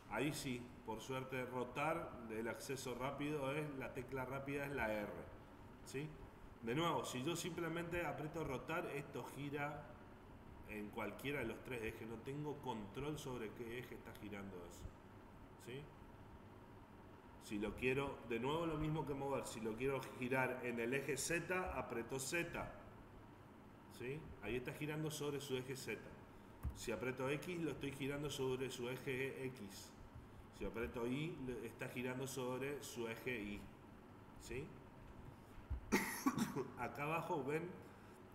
Ahí sí, por suerte rotar, el acceso rápido es, la tecla rápida es la R, ¿sí? De nuevo, si yo simplemente aprieto rotar, esto gira en cualquiera de los tres ejes. No tengo control sobre qué eje está girando eso, ¿sí? Si lo quiero, de nuevo lo mismo que mover, si lo quiero girar en el eje Z, aprieto Z, ¿sí? Ahí está girando sobre su eje Z. Si aprieto X, lo estoy girando sobre su eje X. Si aprieto Y, está girando sobre su eje Y, ¿sí? Acá abajo ven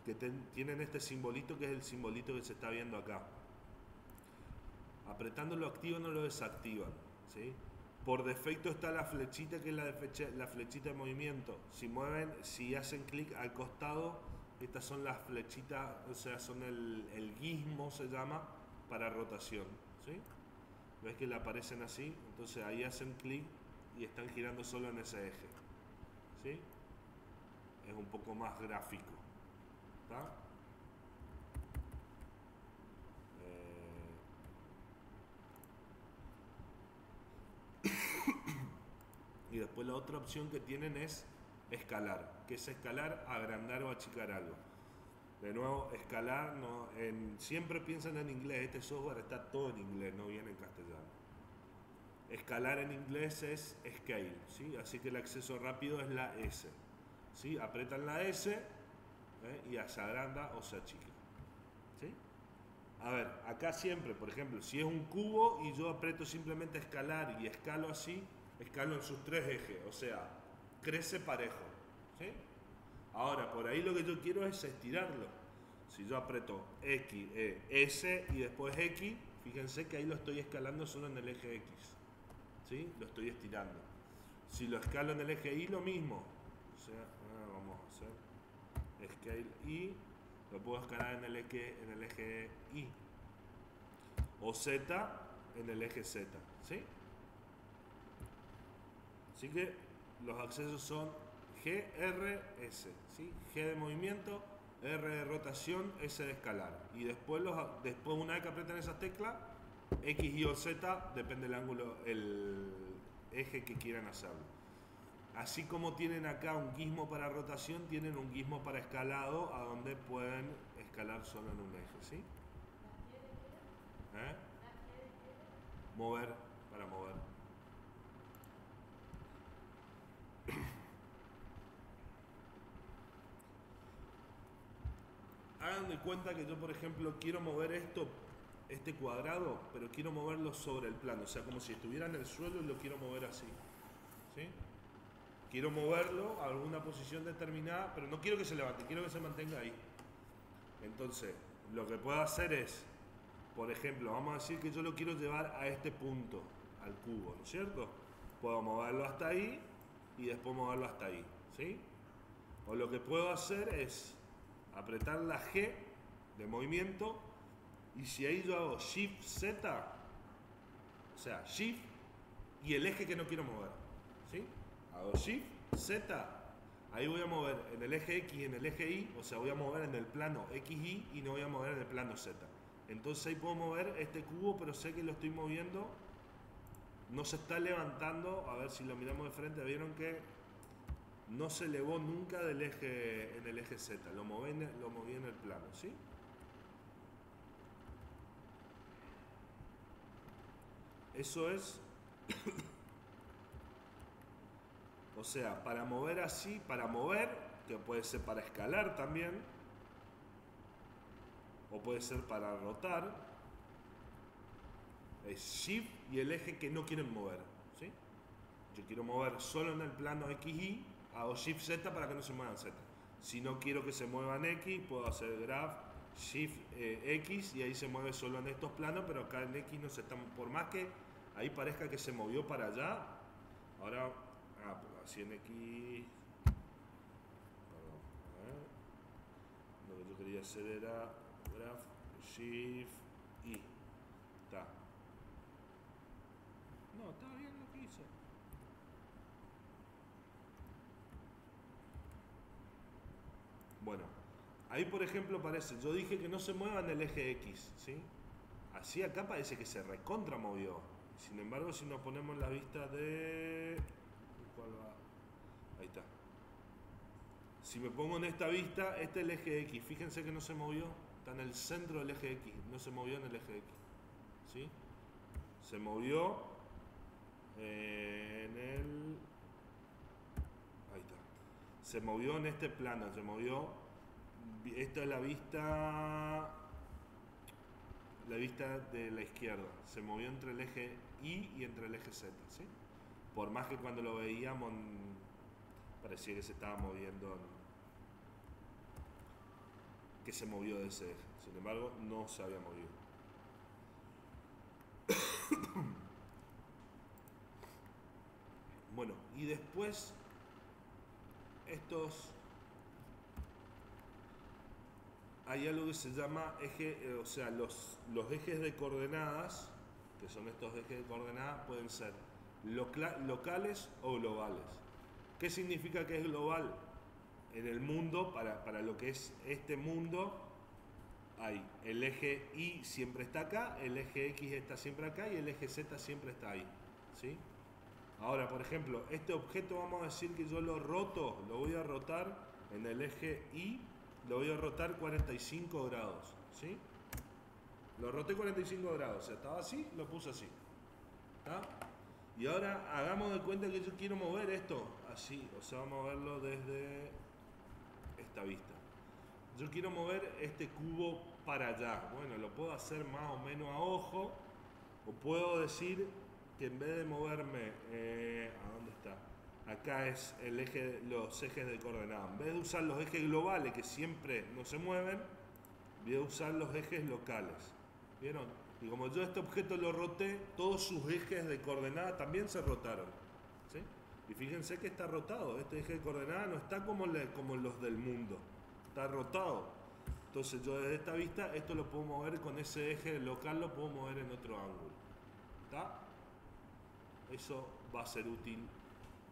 que tienen este simbolito, que es el simbolito que se está viendo acá. Apretándolo activan o lo desactivan, ¿sí? Por defecto está la flechita que es la flechita de movimiento. Si hacen clic al costado, estas son las flechitas, o sea, son el gizmo se llama para rotación. ¿Sí? ¿Ves que le aparecen así? Entonces ahí hacen clic y están girando solo en ese eje. ¿Sí? Es un poco más gráfico. ¿Está? Y después la otra opción que tienen es escalar, que es escalar, agrandar o achicar algo. De nuevo, escalar, siempre piensan en inglés, este software está todo en inglés, no viene en castellano. Escalar en inglés es scale, ¿sí? Así que el acceso rápido es la S. ¿Sí? Apretan la S y se agranda o se achica. ¿Sí? A ver, acá siempre, por ejemplo, si es un cubo y yo aprieto simplemente escalar y escalo así, escalo en sus tres ejes, o sea, crece parejo. ¿Sí? Ahora, por ahí lo que yo quiero es estirarlo. Si yo aprieto X, S y después X, fíjense que ahí lo estoy escalando solo en el eje X. ¿Sí? Lo estoy estirando. Si lo escalo en el eje Y, lo mismo. O sea, vamos a hacer scale Y, lo puedo escalar en el eje Y. O Z en el eje Z. ¿Sí? Así que los accesos son G, R, S. ¿Sí? G de movimiento, R de rotación, S de escalar. Y después una vez que apretan esas teclas, X, Y o Z, depende del ángulo, el eje que quieran hacerlo. Así como tienen acá un gizmo para rotación, tienen un gizmo para escalado, a donde pueden escalar solo en un eje. ¿Sí? Mover, para mover. Hagan de cuenta que yo, por ejemplo, quiero mover este cuadrado, pero quiero moverlo sobre el plano, o sea, como si estuviera en el suelo y lo quiero mover así. ¿Sí? Quiero moverlo a alguna posición determinada, pero no quiero que se levante, quiero que se mantenga ahí. Entonces, lo que puedo hacer es, por ejemplo, vamos a decir que yo lo quiero llevar a este punto, al cubo, ¿no es cierto? Puedo moverlo hasta ahí y después moverlo hasta ahí, ¿sí? O lo que puedo hacer es apretar la G de movimiento y si ahí yo hago Shift Z, o sea, Shift y el eje que no quiero mover, ¿sí? Hago Shift Z, ahí voy a mover en el eje X y en el eje Y, o sea, voy a mover en el plano XY y no voy a mover en el plano Z. Entonces ahí puedo mover este cubo, pero sé que lo estoy moviendo, no se está levantando. A ver si lo miramos de frente, vieron que no se elevó nunca en el eje Z, lo moví en el plano, ¿sí? Eso es, o sea, para mover así, que puede ser para escalar también, o puede ser para rotar, es Shift y el eje que no quieren mover, ¿sí? Yo quiero mover solo en el plano XY, hago Shift Z para que no se muevan Z. Si no quiero que se muevan X, puedo hacer Graph Shift X y ahí se mueve solo en estos planos, pero acá en X no se está, por más que ahí parezca que se movió para allá, ahora, así en X, perdón, lo que yo quería hacer era Graph Shift Y, está. No, está bien lo que hice. Bueno, ahí por ejemplo parece, yo dije que no se mueva en el eje X, ¿sí? Así acá parece que se recontra movió. Sin embargo, si nos ponemos la vista de... ¿Cuál va? Ahí está. Si me pongo en esta vista, este es el eje X. Fíjense que no se movió. Está en el centro del eje X. No se movió en el eje X. ¿Sí? Se movió en el... Ahí está. Se movió en este plano. Se movió... Esta es la vista de la izquierda. Se movió entre el eje Y y entre el eje Z. ¿Sí? Por más que cuando lo veíamos parecía que se estaba moviendo, que se movió de ese eje. Sin embargo, no se había movido. Bueno, y después estos, hay algo que se llama eje, o sea, los ejes de coordenadas, que son estos ejes de coordenadas, pueden ser locales o globales. ¿Qué significa que es global? En el mundo, para lo que es este mundo, hay el eje Y siempre está acá, el eje X está siempre acá y el eje Z siempre está ahí, ¿sí? Ahora, por ejemplo, este objeto vamos a decir que yo lo roto, lo voy a rotar en el eje Y, lo voy a rotar 45 grados, ¿sí? Lo roté 45 grados, o sea, estaba así, lo puse así, ¿está? Y ahora hagamos de cuenta que yo quiero mover esto así, o sea, vamos a verlo desde esta vista. Yo quiero mover este cubo para allá. Bueno, lo puedo hacer más o menos a ojo, o puedo decir que en vez de moverme, ¿a dónde está? Acá es el eje, los ejes de coordenadas. En vez de usar los ejes globales que siempre no se mueven, voy a usar los ejes locales. ¿Vieron? Y como yo este objeto lo roté, todos sus ejes de coordenadas también se rotaron, ¿sí? Y fíjense que está rotado. Este eje de coordenadas no está como los del mundo. Está rotado. Entonces yo desde esta vista esto lo puedo mover con ese eje local, lo puedo mover en otro ángulo. ¿Está? Eso va a ser útil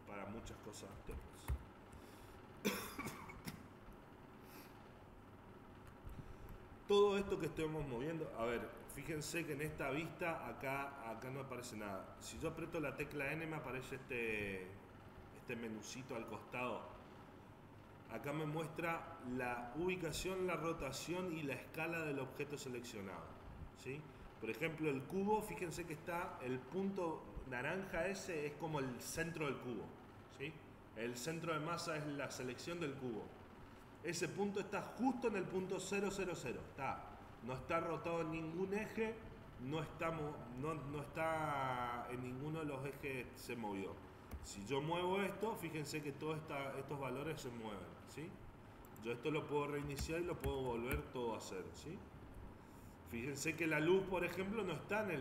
para muchas cosas después. Todo esto que estamos moviendo, a ver, fíjense que en esta vista acá no aparece nada. Si yo aprieto la tecla N me aparece este menucito al costado. Acá me muestra la ubicación, la rotación y la escala del objeto seleccionado, ¿sí? Por ejemplo, el cubo, fíjense que está el punto naranja ese, es como el centro del cubo, ¿sí? El centro de masa es la selección del cubo. Ese punto está justo en el punto 000, no está rotado en ningún eje, no está en ninguno de los ejes se movió. Si yo muevo esto, fíjense que todos estos valores se mueven, ¿sí? Yo esto lo puedo reiniciar y lo puedo volver todo a cero, ¿sí? Fíjense que la luz, por ejemplo, no está en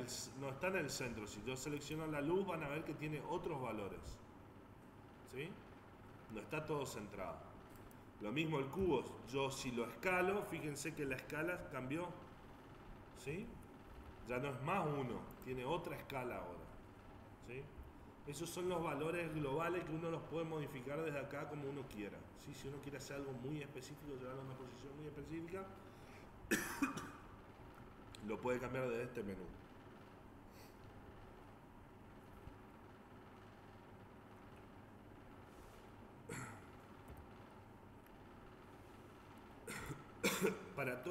el centro. Si yo selecciono la luz, van a ver que tiene otros valores, ¿sí? No está todo centrado. Lo mismo el cubo, yo si lo escalo, fíjense que la escala cambió, ¿sí? Ya no es más 1, tiene otra escala ahora, ¿sí? Esos son los valores globales que uno los puede modificar desde acá como uno quiera, ¿sí? Si uno quiere hacer algo muy específico, llevarlo a una posición muy específica, lo puede cambiar desde este menú. Para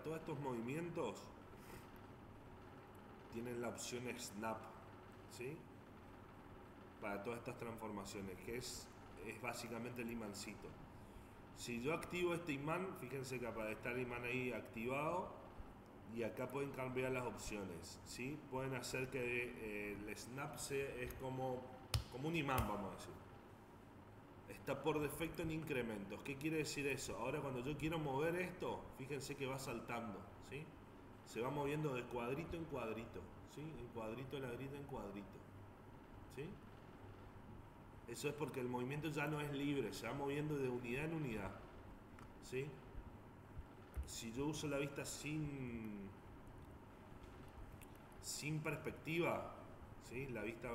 todos estos movimientos tienen la opción Snap, ¿sí? Para todas estas transformaciones, que es básicamente el imancito. Si yo activo este imán, fíjense que está el imán ahí activado y acá pueden cambiar las opciones, ¿sí? Pueden hacer que el snap es como un imán, vamos a decir. Está por defecto en incrementos. ¿Qué quiere decir eso? Ahora cuando yo quiero mover esto, fíjense que va saltando, ¿sí? Se va moviendo de cuadrito en cuadrito, ¿sí? En cuadrito, ladrito en cuadrito, ¿sí? Eso es porque el movimiento ya no es libre, se va moviendo de unidad en unidad, ¿sí? Si yo uso la vista sin perspectiva, ¿sí? La vista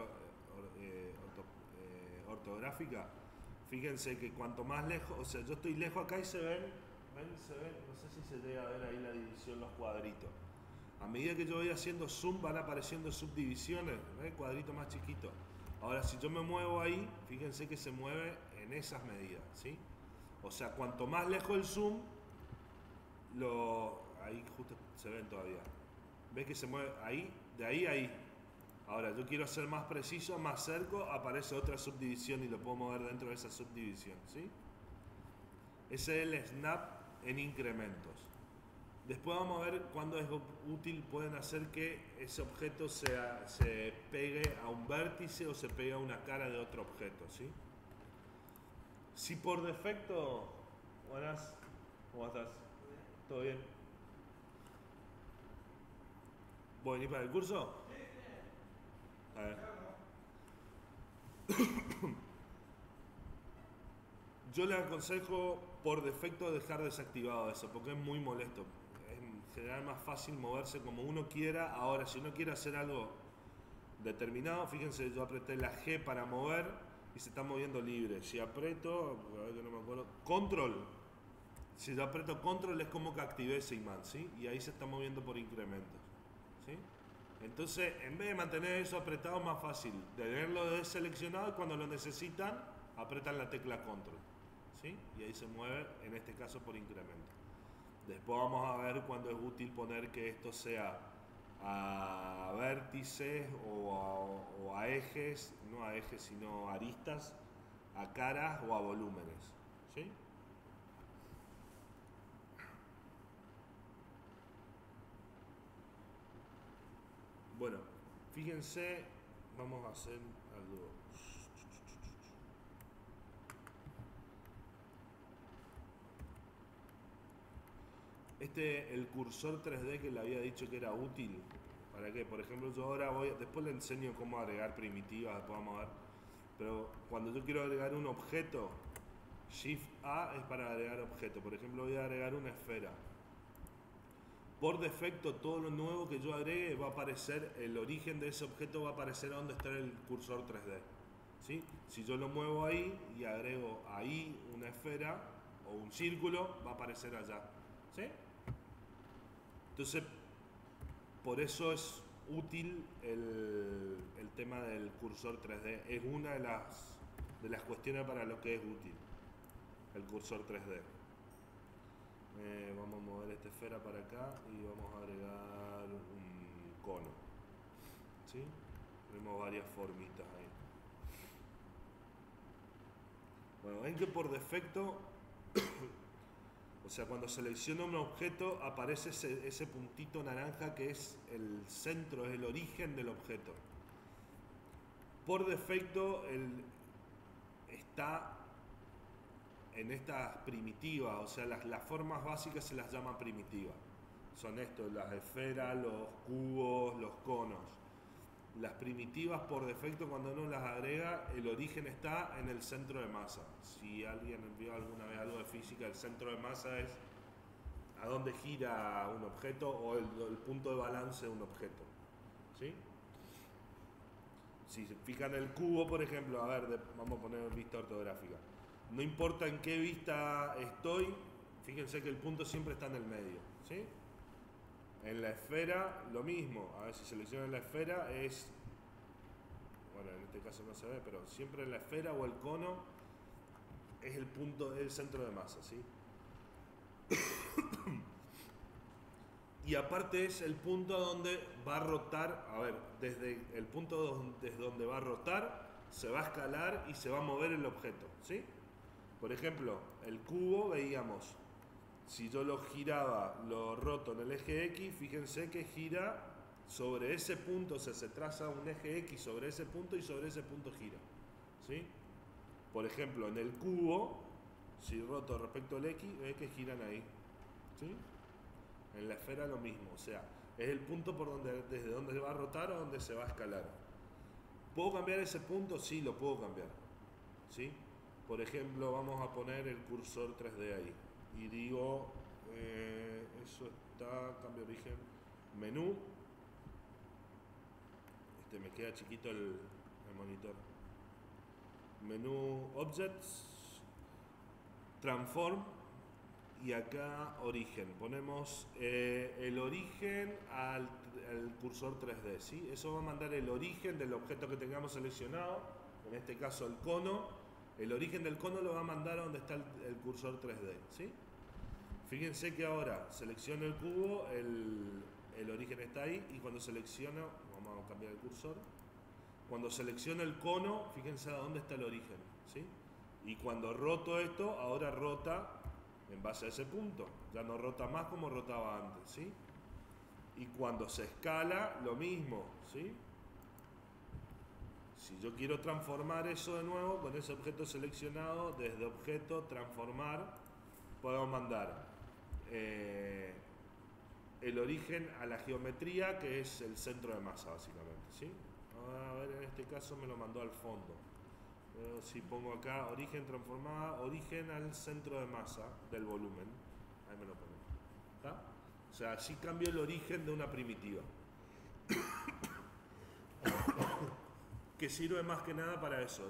ortográfica, fíjense que cuanto más lejos, o sea, yo estoy lejos acá y se ven, no sé si se llega a ver ahí la división, los cuadritos. A medida que yo voy haciendo zoom van apareciendo subdivisiones, ¿ves? Cuadritos más chiquitos. Ahora, si yo me muevo ahí, fíjense que se mueve en esas medidas, ¿sí? O sea, cuanto más lejos el zoom, ahí justo se ven todavía. ¿Ves que se mueve ahí? De ahí a ahí. Ahora, yo quiero ser más preciso, más cerca, aparece otra subdivisión y lo puedo mover dentro de esa subdivisión, ¿sí? Ese es el snap en incrementos. Después vamos a ver cuándo es útil, pueden hacer que ese objeto se pegue a un vértice o se pegue a una cara de otro objeto, ¿sí? Si por defecto... Buenas, ¿cómo estás? ¿Todo bien? ¿Vos venís para el curso? A ver. Yo les aconsejo por defecto dejar desactivado eso, porque es muy molesto. Es en general más fácil moverse como uno quiera. Ahora, si uno quiere hacer algo determinado, fíjense, yo apreté la G para mover y se está moviendo libre. Si aprieto, a ver que no me acuerdo, control. Si yo aprieto control es como que activé ese imán, ¿sí? Y ahí se está moviendo por incrementos, ¿sí? Entonces, en vez de mantener eso apretado, es más fácil tenerlo deseleccionado y cuando lo necesitan, apretan la tecla control, ¿sí? Y ahí se mueve, en este caso, por incremento. Después vamos a ver cuándo es útil poner que esto sea a vértices o a ejes, no a ejes, sino a aristas, a caras o a volúmenes, ¿sí? Bueno, fíjense, vamos a hacer algo. El cursor 3D que le había dicho que era útil, ¿para qué? Por ejemplo, yo ahora después le enseño cómo agregar primitivas, después vamos a ver. Pero cuando yo quiero agregar un objeto, Shift A es para agregar objeto. Por ejemplo, voy a agregar una esfera. Por defecto, todo lo nuevo que yo agregue va a aparecer, el origen de ese objeto va a aparecer donde está el cursor 3D. ¿Sí? Si yo lo muevo ahí y agrego ahí una esfera o un círculo, va a aparecer allá. ¿Sí? Entonces, por eso es útil el tema del cursor 3D. Es una de las cuestiones para lo que es útil el cursor 3D. Vamos a mover esta esfera para acá y vamos a agregar un cono. ¿Sí? Tenemos varias formitas ahí. Bueno, ven que por defecto, o sea, cuando selecciono un objeto aparece ese puntito naranja que es el centro, es el origen del objeto. Por defecto está en estas primitivas, o sea, las formas básicas se las llaman primitivas. Son estos, las esferas, los cubos, los conos. Las primitivas por defecto cuando uno las agrega, el origen está en el centro de masa. Si alguien vio alguna vez algo de física, el centro de masa es a dónde gira un objeto o el punto de balance de un objeto. ¿Sí? Si se fijan el cubo, por ejemplo, a ver, vamos a poner vista ortográfica. No importa en qué vista estoy, fíjense que el punto siempre está en el medio, ¿sí? En la esfera, lo mismo. A ver si seleccionan la esfera, bueno, en este caso no se ve, pero siempre en la esfera o el cono es el punto, el centro de masa, ¿sí? Y aparte es el punto donde va a rotar, a ver, desde el punto desde donde va a rotar, se va a escalar y se va a mover el objeto, ¿sí? Por ejemplo, el cubo veíamos, si yo lo giraba, lo roto en el eje X, fíjense que gira sobre ese punto, o sea, se traza un eje X sobre ese punto y sobre ese punto gira, ¿sí? Por ejemplo, en el cubo, si roto respecto al X, ves que giran ahí, ¿sí? En la esfera lo mismo, o sea, es el punto desde donde va a rotar o donde se va a escalar. ¿Puedo cambiar ese punto? Sí, lo puedo cambiar, ¿sí? Por ejemplo, vamos a poner el cursor 3D ahí. Y digo, eso está, cambio origen, menú. Me queda chiquito el monitor. Menú Objects, Transform y acá origen. Ponemos el origen al cursor 3D, ¿sí? Eso va a mandar el origen del objeto que tengamos seleccionado, en este caso el cono. El origen del cono lo va a mandar a donde está el cursor 3D, ¿sí? Fíjense que ahora selecciono el cubo, el origen está ahí y cuando selecciono, vamos a cambiar el cursor, cuando selecciono el cono, fíjense a dónde está el origen, ¿sí? Y cuando roto esto, ahora rota en base a ese punto, ya no rota más como rotaba antes, ¿sí? Y cuando se escala, lo mismo, ¿sí? Si yo quiero transformar eso de nuevo, con ese objeto seleccionado, desde objeto, transformar, podemos mandar el origen a la geometría, que es el centro de masa, básicamente, ¿sí? A ver, en este caso me lo mandó al fondo. Si pongo acá origen transformada, origen al centro de masa del volumen, ahí me lo pongo. ¿Está? O sea, así cambio el origen de una primitiva. Que sirve más que nada para eso,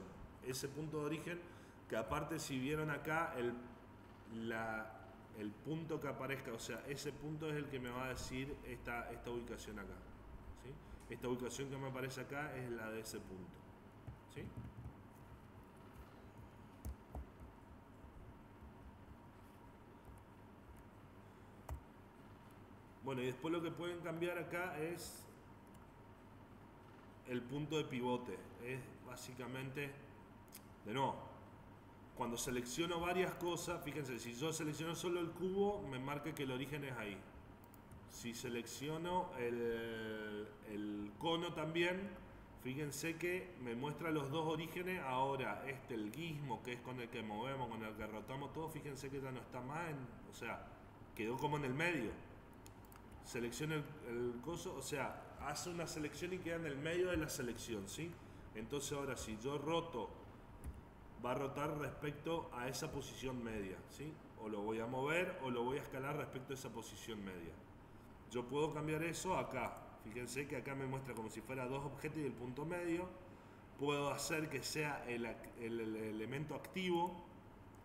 ese punto de origen, que aparte si vieron acá el punto que aparezca, o sea, ese punto es el que me va a decir esta ubicación acá. ¿Sí? Esta ubicación que me aparece acá es la de ese punto. ¿Sí? Bueno, y después lo que pueden cambiar acá es el punto de pivote. Es básicamente, de nuevo, cuando selecciono varias cosas, fíjense, si yo selecciono solo el cubo, me marca que el origen es ahí. Si selecciono el cono también, fíjense que me muestra los dos orígenes. Ahora, el gizmo, que es con el que movemos, con el que rotamos todo, fíjense que ya no está más o sea, quedó como en el medio. Selecciona el coso, o sea, hace una selección y queda en el medio de la selección, ¿sí? Entonces ahora si yo roto, va a rotar respecto a esa posición media, ¿sí? O lo voy a mover o lo voy a escalar respecto a esa posición media. Yo puedo cambiar eso acá. Fíjense que acá me muestra como si fuera dos objetos y el punto medio. Puedo hacer que sea el elemento activo.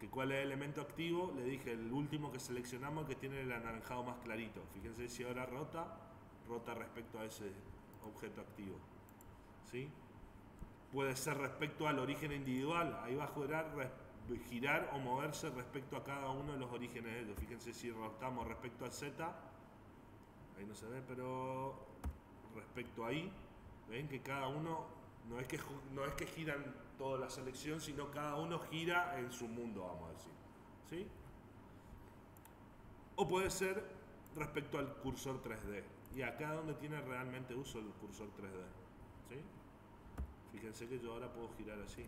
Que ¿cuál es el elemento activo? Le dije el último que seleccionamos, que tiene el anaranjado más clarito. Fíjense si ahora rota respecto a ese objeto activo. ¿Sí? Puede ser respecto al origen individual. Ahí va a girar o moverse respecto a cada uno de los orígenes de ellos. Fíjense si rotamos respecto al Z. Ahí no se ve, pero respecto ahí, ven que cada uno no es que giran toda la selección, sino cada uno gira en su mundo, vamos a decir. ¿Sí? O puede ser respecto al cursor 3D. Y acá donde tiene realmente uso el cursor 3D. ¿Sí? Fíjense que yo ahora puedo girar así.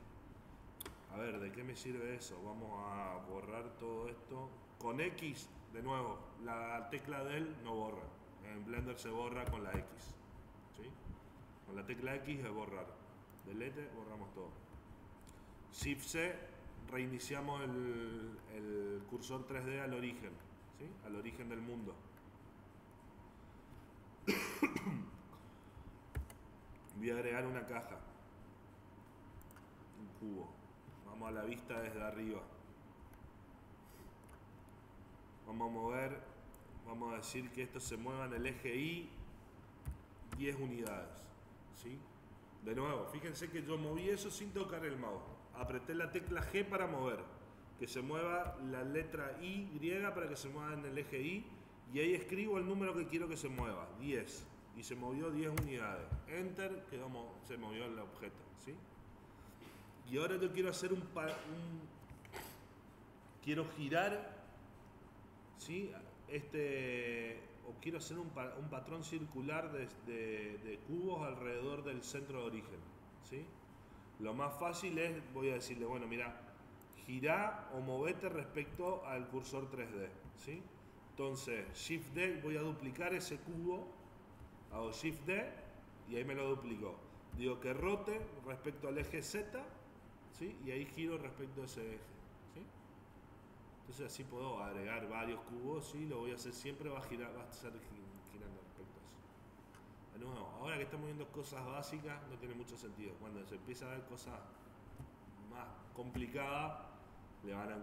A ver, ¿de qué me sirve eso? Vamos a borrar todo esto. Con X, de nuevo, la tecla del no borra. En Blender se borra con la X. ¿Sí? Con la tecla X es borrar. Delete, borramos todo. Shift C, reiniciamos el cursor 3D al origen. ¿Sí? Al origen del mundo. Voy a agregar una caja. Un cubo. Vamos a la vista desde arriba. Vamos a mover, vamos a decir que esto se mueva en el eje Y 10 unidades. ¿Sí? De nuevo, fíjense que yo moví eso sin tocar el mouse. Apreté la tecla G para mover. Que se mueva la letra Y para que se mueva en el eje Y. Y ahí escribo el número que quiero que se mueva, 10. Y se movió 10 unidades. Enter, se movió el objeto. ¿Sí? Y ahora yo quiero hacer quiero girar, ¿sí? O quiero hacer un patrón circular de cubos alrededor del centro de origen. ¿Sí? Lo más fácil es, voy a decirle, bueno, mira, girá o movete respecto al cursor 3D. ¿Sí? Entonces, Shift D, voy a duplicar ese cubo, hago Shift D y ahí me lo duplicó. Digo que rote respecto al eje Z, ¿sí? Y ahí giro respecto a ese eje. ¿Sí? Entonces así puedo agregar varios cubos y lo voy a hacer siempre, va a estar girando respecto a eso. De nuevo, ahora que estamos viendo cosas básicas no tiene mucho sentido. Cuando se empieza a ver cosas más complicadas, le van a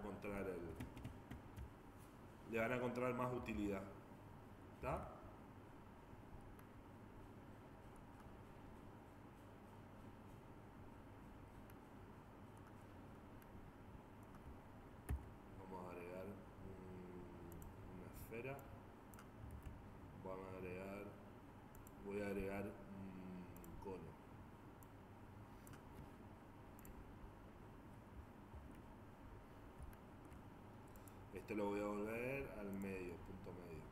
encontrar más utilidad. ¿Está? Vamos a agregar una esfera. Voy a agregar un cono. Este lo voy a volver al medio, punto medio.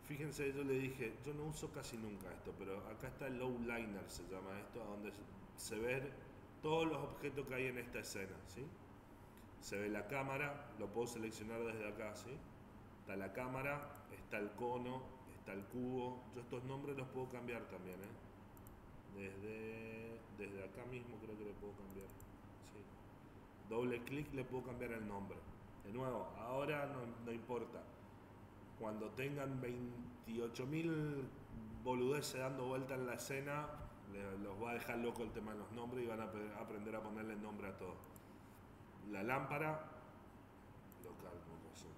Fíjense, yo le dije, yo no uso casi nunca esto, pero acá está el low liner, se llama esto, donde se ven todos los objetos que hay en esta escena, ¿sí? Se ve la cámara, lo puedo seleccionar desde acá, ¿sí? Está la cámara, está el cono, está el cubo. Yo estos nombres los puedo cambiar también, ¿eh? Desde acá mismo creo que le puedo cambiar. Sí. Doble clic le puedo cambiar el nombre. De nuevo, ahora no importa. Cuando tengan 28.000 boludeces dando vuelta en la escena, los va a dejar loco el tema de los nombres y van a aprender a ponerle nombre a todo. La lámpara, local, con razón.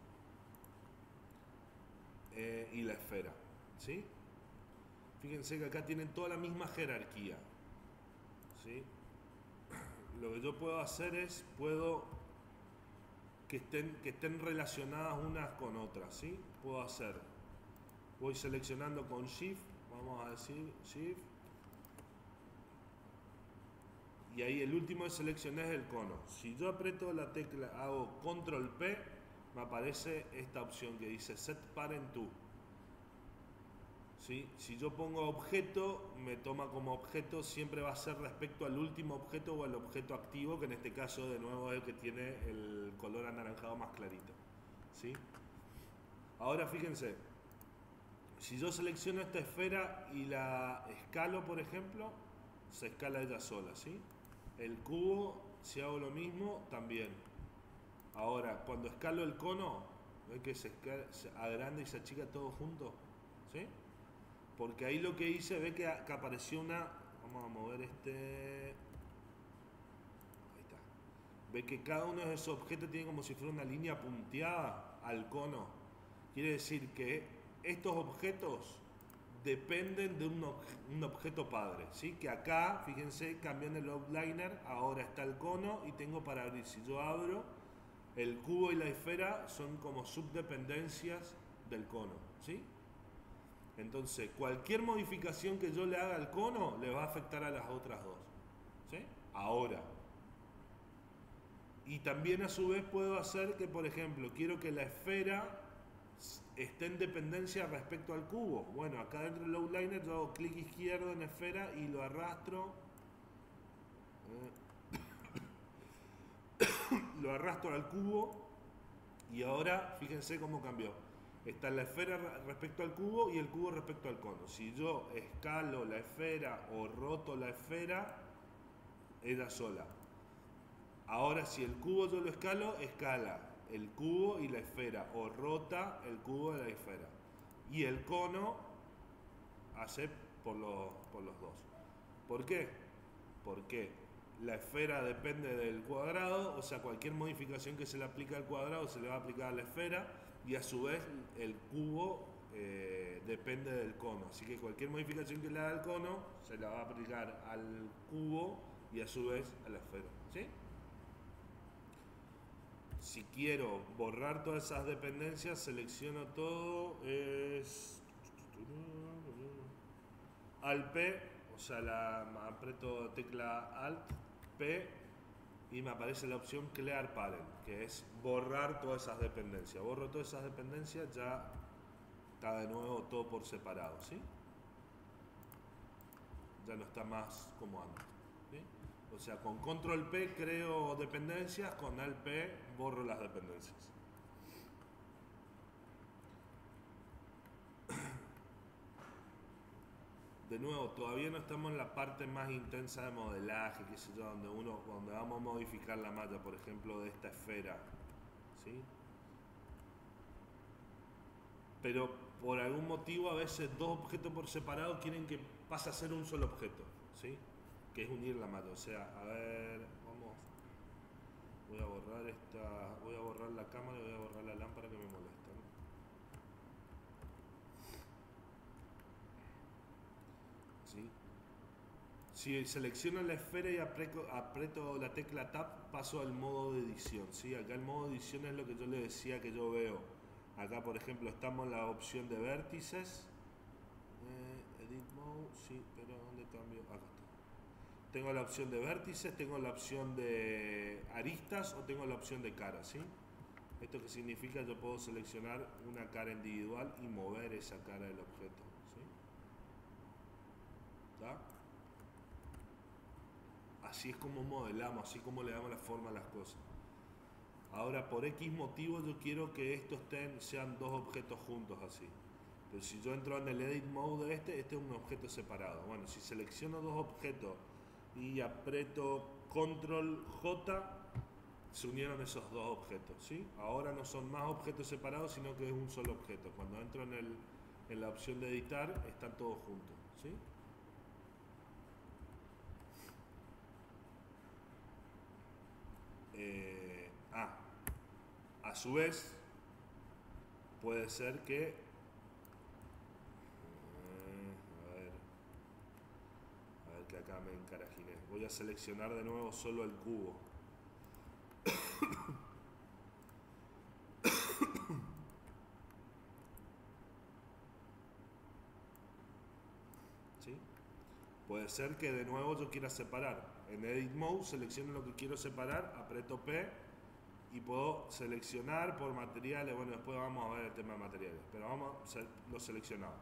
Y la esfera, ¿sí? Fíjense que acá tienen toda la misma jerarquía, ¿sí? Lo que yo puedo hacer es, puedo que estén relacionadas unas con otras, ¿sí? Puedo hacer, voy seleccionando con Shift, vamos a decir Shift, y ahí el último que seleccioné es el cono. Si yo aprieto la tecla, hago Control P, me aparece esta opción que dice Set Parent To. ¿Sí? Si yo pongo objeto, me toma como objeto, siempre va a ser respecto al último objeto o al objeto activo, que en este caso de nuevo es el que tiene el color anaranjado más clarito. ¿Sí? Ahora fíjense, si yo selecciono esta esfera y la escalo, por ejemplo, se escala ella sola, ¿sí? El cubo, si hago lo mismo, también. Ahora, cuando escalo el cono, ¿ven que se agranda y se achica todo junto? ¿Sí? Porque ahí lo que hice, ve que apareció una... Vamos a mover este... Ahí está. Ve que cada uno de esos objetos tiene como si fuera una línea punteada al cono. Quiere decir que estos objetos dependen de un objeto padre, ¿sí? Que acá, fíjense, cambian el outliner, ahora está el cono y tengo para abrir. Si yo abro, el cubo y la esfera son como subdependencias del cono, ¿sí? Entonces, cualquier modificación que yo le haga al cono le va a afectar a las otras dos, ¿sí? Ahora. Y también a su vez puedo hacer que, por ejemplo, quiero que la esfera esté en dependencia respecto al cubo. Bueno, acá dentro del outliner yo hago clic izquierdo en esfera y lo arrastro. Lo arrastro al cubo y ahora fíjense cómo cambió. Está la esfera respecto al cubo y el cubo respecto al cono. Si yo escalo la esfera o roto la esfera, ella sola. Ahora si el cubo yo lo escalo, escala el cubo y la esfera, o rota el cubo de la esfera. Y el cono hace por los dos. ¿Por qué? Porque la esfera depende del cuadrado, o sea, cualquier modificación que se le aplique al cuadrado se le va a aplicar a la esfera, y a su vez el cubo depende del cono. Así que cualquier modificación que le haga al cono se la va a aplicar al cubo y a su vez a la esfera, ¿sí? Si quiero borrar todas esas dependencias, selecciono todo, es Alt P, o sea, aprieto tecla Alt P y me aparece la opción Clear Parent, que es borrar todas esas dependencias. Borro todas esas dependencias, ya está de nuevo todo por separado, ¿sí? Ya no está más como antes, ¿sí? O sea, con Control P creo dependencias, con Alt P borro las dependencias. De nuevo, todavía no estamos en la parte más intensa de modelaje, qué sé yo, donde vamos a modificar la malla, por ejemplo, de esta esfera, ¿sí? Pero por algún motivo a veces dos objetos por separado quieren que pase a ser un solo objeto, ¿sí? Que es unir la malla. O sea, a ver, voy a borrar la cámara y voy a borrar la lámpara que me molesta, ¿no? ¿Sí? Si selecciono la esfera y aprieto la tecla Tab, paso al modo de edición, ¿sí? Acá el modo de edición es lo que yo le decía que yo veo. Acá, por ejemplo, estamos en la opción de vértices. Edit Mode, sí, pero ¿dónde cambio? Acá está. Tengo la opción de vértices, tengo la opción de aristas o tengo la opción de cara, ¿sí? Esto que significa yo puedo seleccionar una cara individual y mover esa cara del objeto, ¿sí? ¿Está? Así es como modelamos, así como le damos la forma a las cosas. Ahora, por X motivo yo quiero que estos sean dos objetos juntos así. Pero si yo entro en el Edit Mode de este es un objeto separado. Bueno, si selecciono dos objetos y aprieto Control J, se unieron esos dos objetos, ¿sí? Ahora no son más objetos separados, sino que es un solo objeto. Cuando entro en la opción de editar, están todos juntos, ¿sí? A su vez, puede ser que... a ver que acá me encarajiné. Voy a seleccionar de nuevo solo el cubo. ¿Sí? Puede ser que de nuevo yo quiera separar. En Edit Mode selecciono lo que quiero separar, aprieto P y puedo seleccionar por materiales. Bueno, después vamos a ver el tema de materiales, pero vamos a lo seleccionado.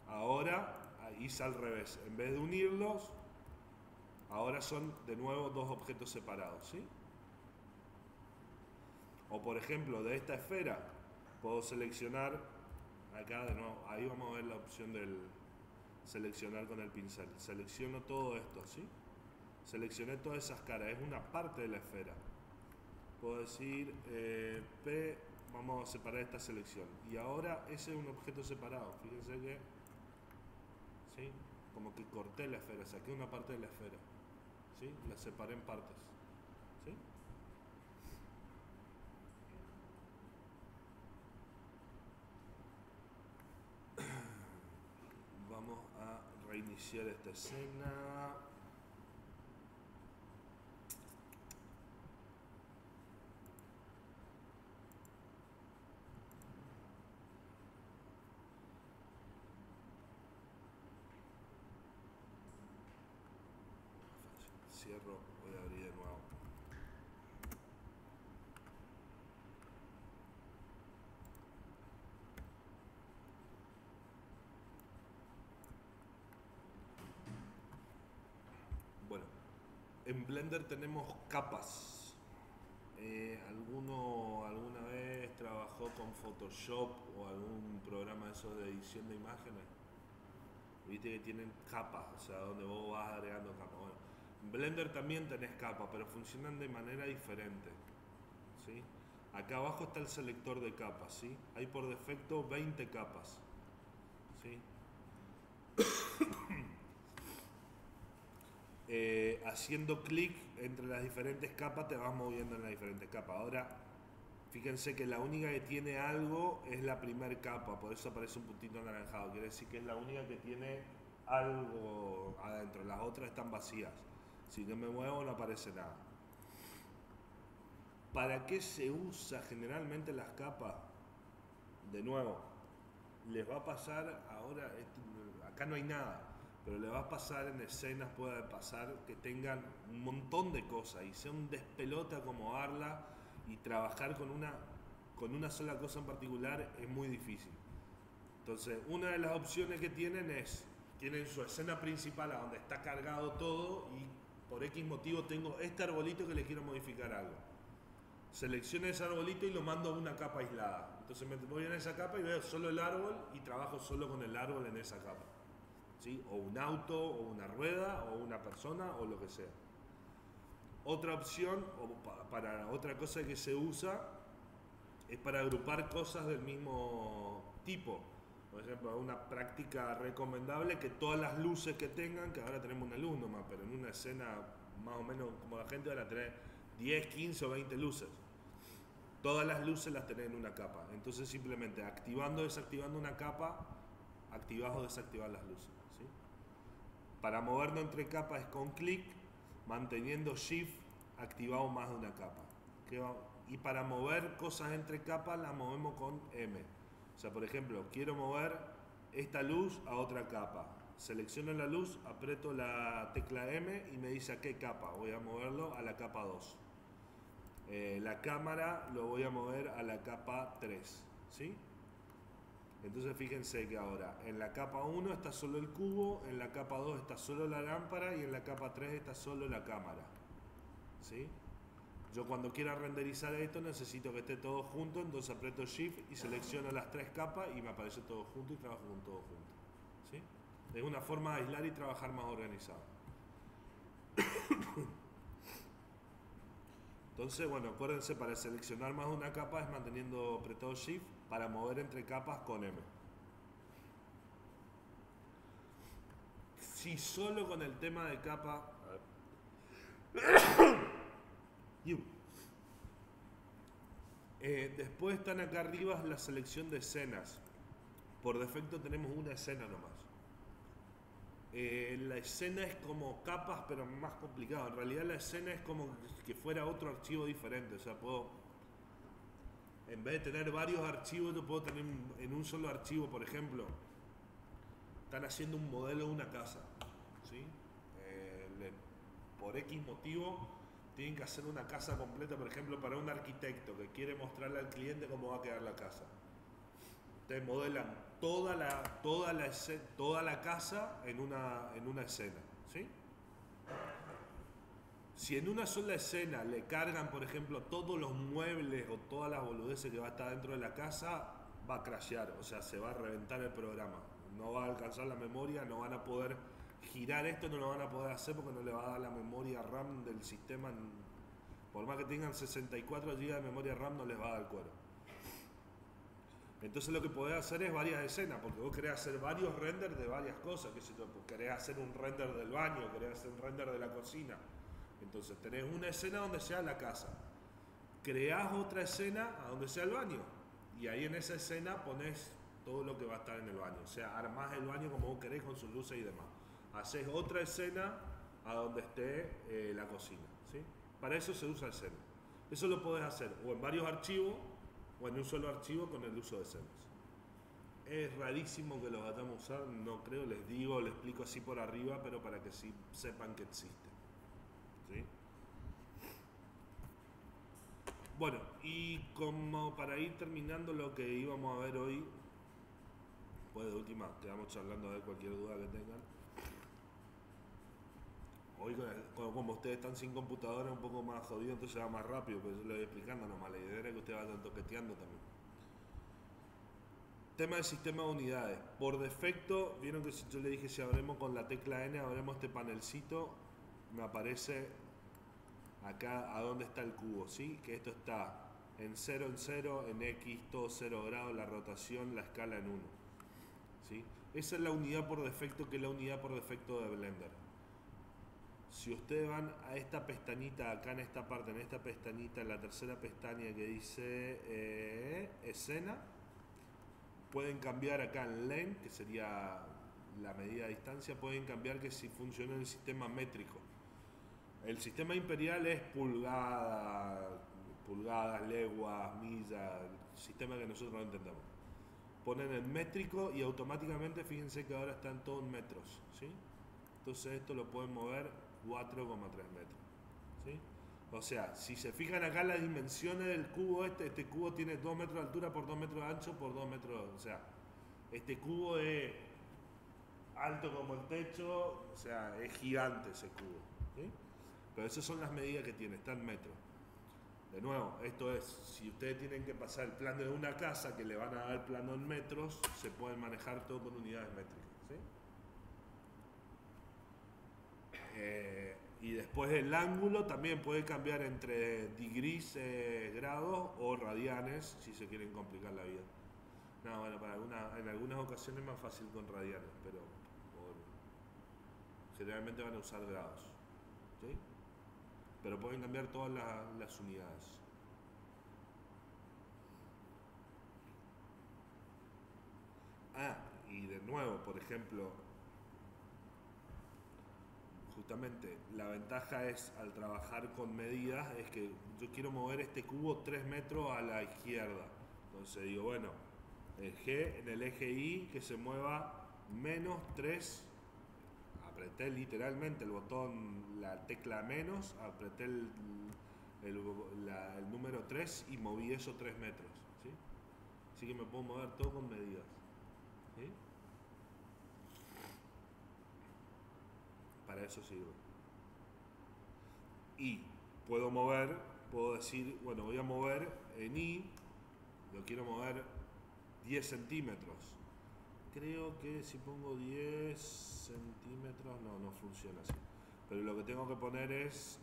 Ahora hice al revés. En vez de unirlos, ahora son de nuevo dos objetos separados, ¿sí? O por ejemplo, de esta esfera, puedo seleccionar acá de nuevo. Ahí vamos a ver la opción del seleccionar con el pincel. Selecciono todo esto, ¿sí? Seleccioné todas esas caras, es una parte de la esfera. Puedo decir P, vamos a separar esta selección. Y ahora ese es un objeto separado. Fíjense que, ¿sí? Como que corté la esfera, saqué una parte de la esfera, ¿sí? La separé en partes, ¿sí? Vamos a reiniciar esta escena. Cierro, voy a abrir de nuevo. Bueno, en Blender tenemos capas. ¿Alguno alguna vez trabajó con Photoshop o algún programa de esos de edición de imágenes? Viste que tienen capas, o sea, donde vos vas agregando capas. Bueno, en Blender también tenés capas, pero funcionan de manera diferente, ¿sí? Acá abajo está el selector de capas, ¿sí? Hay por defecto 20 capas, ¿sí? Haciendo clic entre las diferentes capas te vas moviendo en las diferentes capas. Ahora, fíjense que la única que tiene algo es la primera capa, por eso aparece un puntito anaranjado. Quiere decir que es la única que tiene algo adentro, las otras están vacías. Si no me muevo no aparece nada. ¿Para qué se usa generalmente las capas? De nuevo, les va a pasar ahora, acá no hay nada, pero le va a pasar en escenas, puede pasar que tengan un montón de cosas y sea un despelote acomodarla y trabajar con una sola cosa en particular es muy difícil. Entonces, una de las opciones que tienen su escena principal a donde está cargado todo y por X motivo tengo este arbolito que le quiero modificar algo. Selecciono ese arbolito y lo mando a una capa aislada. Entonces me voy en esa capa y veo solo el árbol y trabajo solo con el árbol en esa capa, ¿sí? O un auto, o una rueda, o una persona, o lo que sea. Otra opción, o para otra cosa que se usa, es para agrupar cosas del mismo tipo. Por ejemplo, una práctica recomendable que todas las luces que tengan, que ahora tenemos una luz nomás, pero en una escena más o menos como la gente van a tener 10, 15 o 20 luces. Todas las luces las tenés en una capa. Entonces simplemente activando o desactivando una capa, activás o desactivás las luces, ¿sí? Para movernos entre capas es con clic, manteniendo Shift activado más de una capa. Y para mover cosas entre capas las movemos con M. O sea, por ejemplo, quiero mover esta luz a otra capa. Selecciono la luz, aprieto la tecla M y me dice a qué capa. Voy a moverlo a la capa 2. La cámara lo voy a mover a la capa 3, ¿sí? Entonces fíjense que ahora en la capa 1 está solo el cubo, en la capa 2 está solo la lámpara y en la capa 3 está solo la cámara, ¿sí? Yo cuando quiera renderizar esto necesito que esté todo junto, entonces aprieto Shift y selecciono las 3 capas y me aparece todo junto y trabajo con todo junto, ¿sí? Es una forma de aislar y trabajar más organizado. Entonces, bueno, acuérdense, para seleccionar más de una capa es manteniendo apretado Shift para mover entre capas con M. Si solo con el tema de capa... después están acá arriba la selección de escenas. Por defecto tenemos una escena nomás. La escena es como capas, pero más complicado. En realidad la escena es como que fuera otro archivo diferente. O sea, puedo, en vez de tener varios archivos, yo puedo tener en un solo archivo, por ejemplo, están haciendo un modelo de una casa, ¿sí? Por X motivo tienen que hacer una casa completa, por ejemplo, para un arquitecto que quiere mostrarle al cliente cómo va a quedar la casa. Ustedes modelan toda la casa en una escena, ¿sí? Si en una sola escena le cargan, por ejemplo, todos los muebles o todas las boludeces que va a estar dentro de la casa, va a crashear, o sea, se va a reventar el programa. No va a alcanzar la memoria, no van a poder girar esto, no lo van a poder hacer porque no le va a dar la memoria RAM del sistema. Por más que tengan 64 GB de memoria RAM, no les va a dar el cuero. Entonces lo que podés hacer es varias escenas, porque vos querés hacer varios renders de varias cosas, que si querés hacer un render del baño, querés hacer un render de la cocina. Entonces tenés una escena donde sea la casa, creás otra escena a donde sea el baño, y ahí en esa escena ponés todo lo que va a estar en el baño. O sea, armás el baño como vos querés con sus luces y demás. Haces otra escena a donde esté la cocina, ¿sí? Para eso se usa escena. Eso lo podés hacer o en varios archivos o en un solo archivo con el uso de escenas. Es rarísimo que lo vayamos a usar, no creo, les digo, les explico así por arriba, pero para que sí sepan que existe, ¿sí? Bueno, y como para ir terminando lo que íbamos a ver hoy, pues de última, quedamos charlando a ver cualquier duda que tengan. Hoy como ustedes están sin computadora un poco más jodido, entonces va más rápido, pero yo lo voy explicando nomás, la idea era que ustedes vayan toqueteando también. Tema del sistema de unidades. Por defecto, vieron que yo le dije si abremos con la tecla N, abremos este panelcito, me aparece acá a dónde está el cubo, ¿sí? Que esto está en 0 en 0, en X, todo 0 grados, la rotación, la escala en 1, ¿sí? Esa es la unidad por defecto, que es la unidad por defecto de Blender. Si ustedes van a esta pestañita, acá en esta parte, en esta pestañita, en la tercera pestaña que dice escena, pueden cambiar acá en length, que sería la medida de distancia, pueden cambiar que si funciona el sistema métrico. El sistema imperial es pulgadas, leguas, millas, el sistema que nosotros no entendemos. Ponen el métrico y automáticamente, fíjense que ahora están todos en metros, ¿sí? Entonces esto lo pueden mover 4,3 metros, ¿sí? O sea, si se fijan acá las dimensiones del cubo este cubo tiene 2 metros de altura por 2 metros de ancho por 2 metros, o sea, este cubo es alto como el techo, o sea, es gigante ese cubo, ¿sí? Pero esas son las medidas que tiene, está en metros. De nuevo, esto es, si ustedes tienen que pasar el plano de una casa que le van a dar el plano en metros, se pueden manejar todo con unidades métricas, ¿sí? Y después el ángulo también puede cambiar entre degrees, grados o radianes, si se quieren complicar la vida. No, bueno, en algunas ocasiones es más fácil con radianes, pero generalmente van a usar grados, ¿sí? Pero pueden cambiar todas las unidades. Y de nuevo, por ejemplo, justamente la ventaja es al trabajar con medidas, es que yo quiero mover este cubo 3 metros a la izquierda. Entonces digo, bueno, el G en el eje Y que se mueva menos 3. Apreté literalmente el botón, la tecla menos, apreté el número 3 y moví eso 3 metros, ¿sí? Así que me puedo mover todo con medidas, ¿sí? Para eso sirve. Y puedo decir, bueno, voy a mover en Y, lo quiero mover 10 centímetros. Creo que si pongo 10 centímetros, no funciona así. Pero lo que tengo que poner es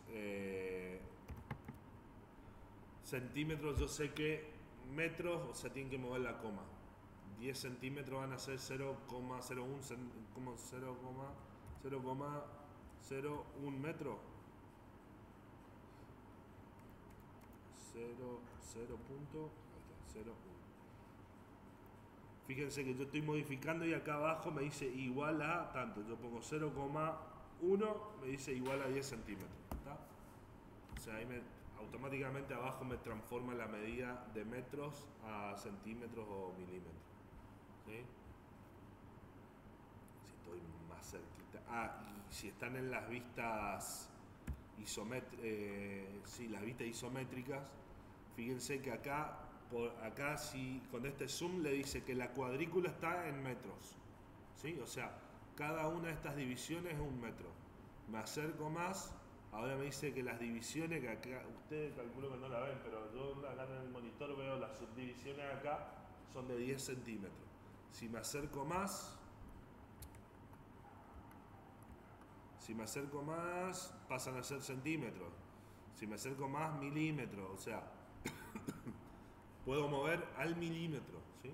Centímetros, yo sé que metros, o sea, tienen que mover la coma. 10 centímetros van a ser 0,01 0,01 metro. 0 punto, 0,1. Fíjense que yo estoy modificando y acá abajo me dice igual a tanto. Yo pongo 0,1, me dice igual a 10 centímetros. ¿Está? O sea, ahí automáticamente abajo me transforma la medida de metros a centímetros o milímetros. ¿Sí? Si estoy más cerquita. Y si están en las vistas las vistas isométricas, fíjense que acá si con este zoom le dice que la cuadrícula está en metros, ¿sí? O sea, cada una de estas divisiones es un metro. Me acerco más, ahora me dice que las divisiones, que acá ustedes calculo que no la ven, pero yo acá en el monitor veo las subdivisiones acá son de 10 centímetros. Si me acerco más, pasan a ser centímetros. Si me acerco más, milímetros. O sea, puedo mover al milímetro, ¿sí?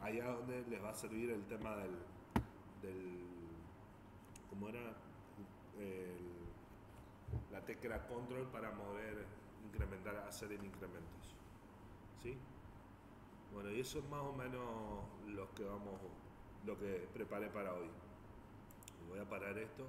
Allá donde les va a servir el tema del ¿cómo era? La tecla control para mover, incrementar, hacer en incrementos, ¿sí? Bueno, y eso es más o menos lo que preparé para hoy. Voy a parar esto.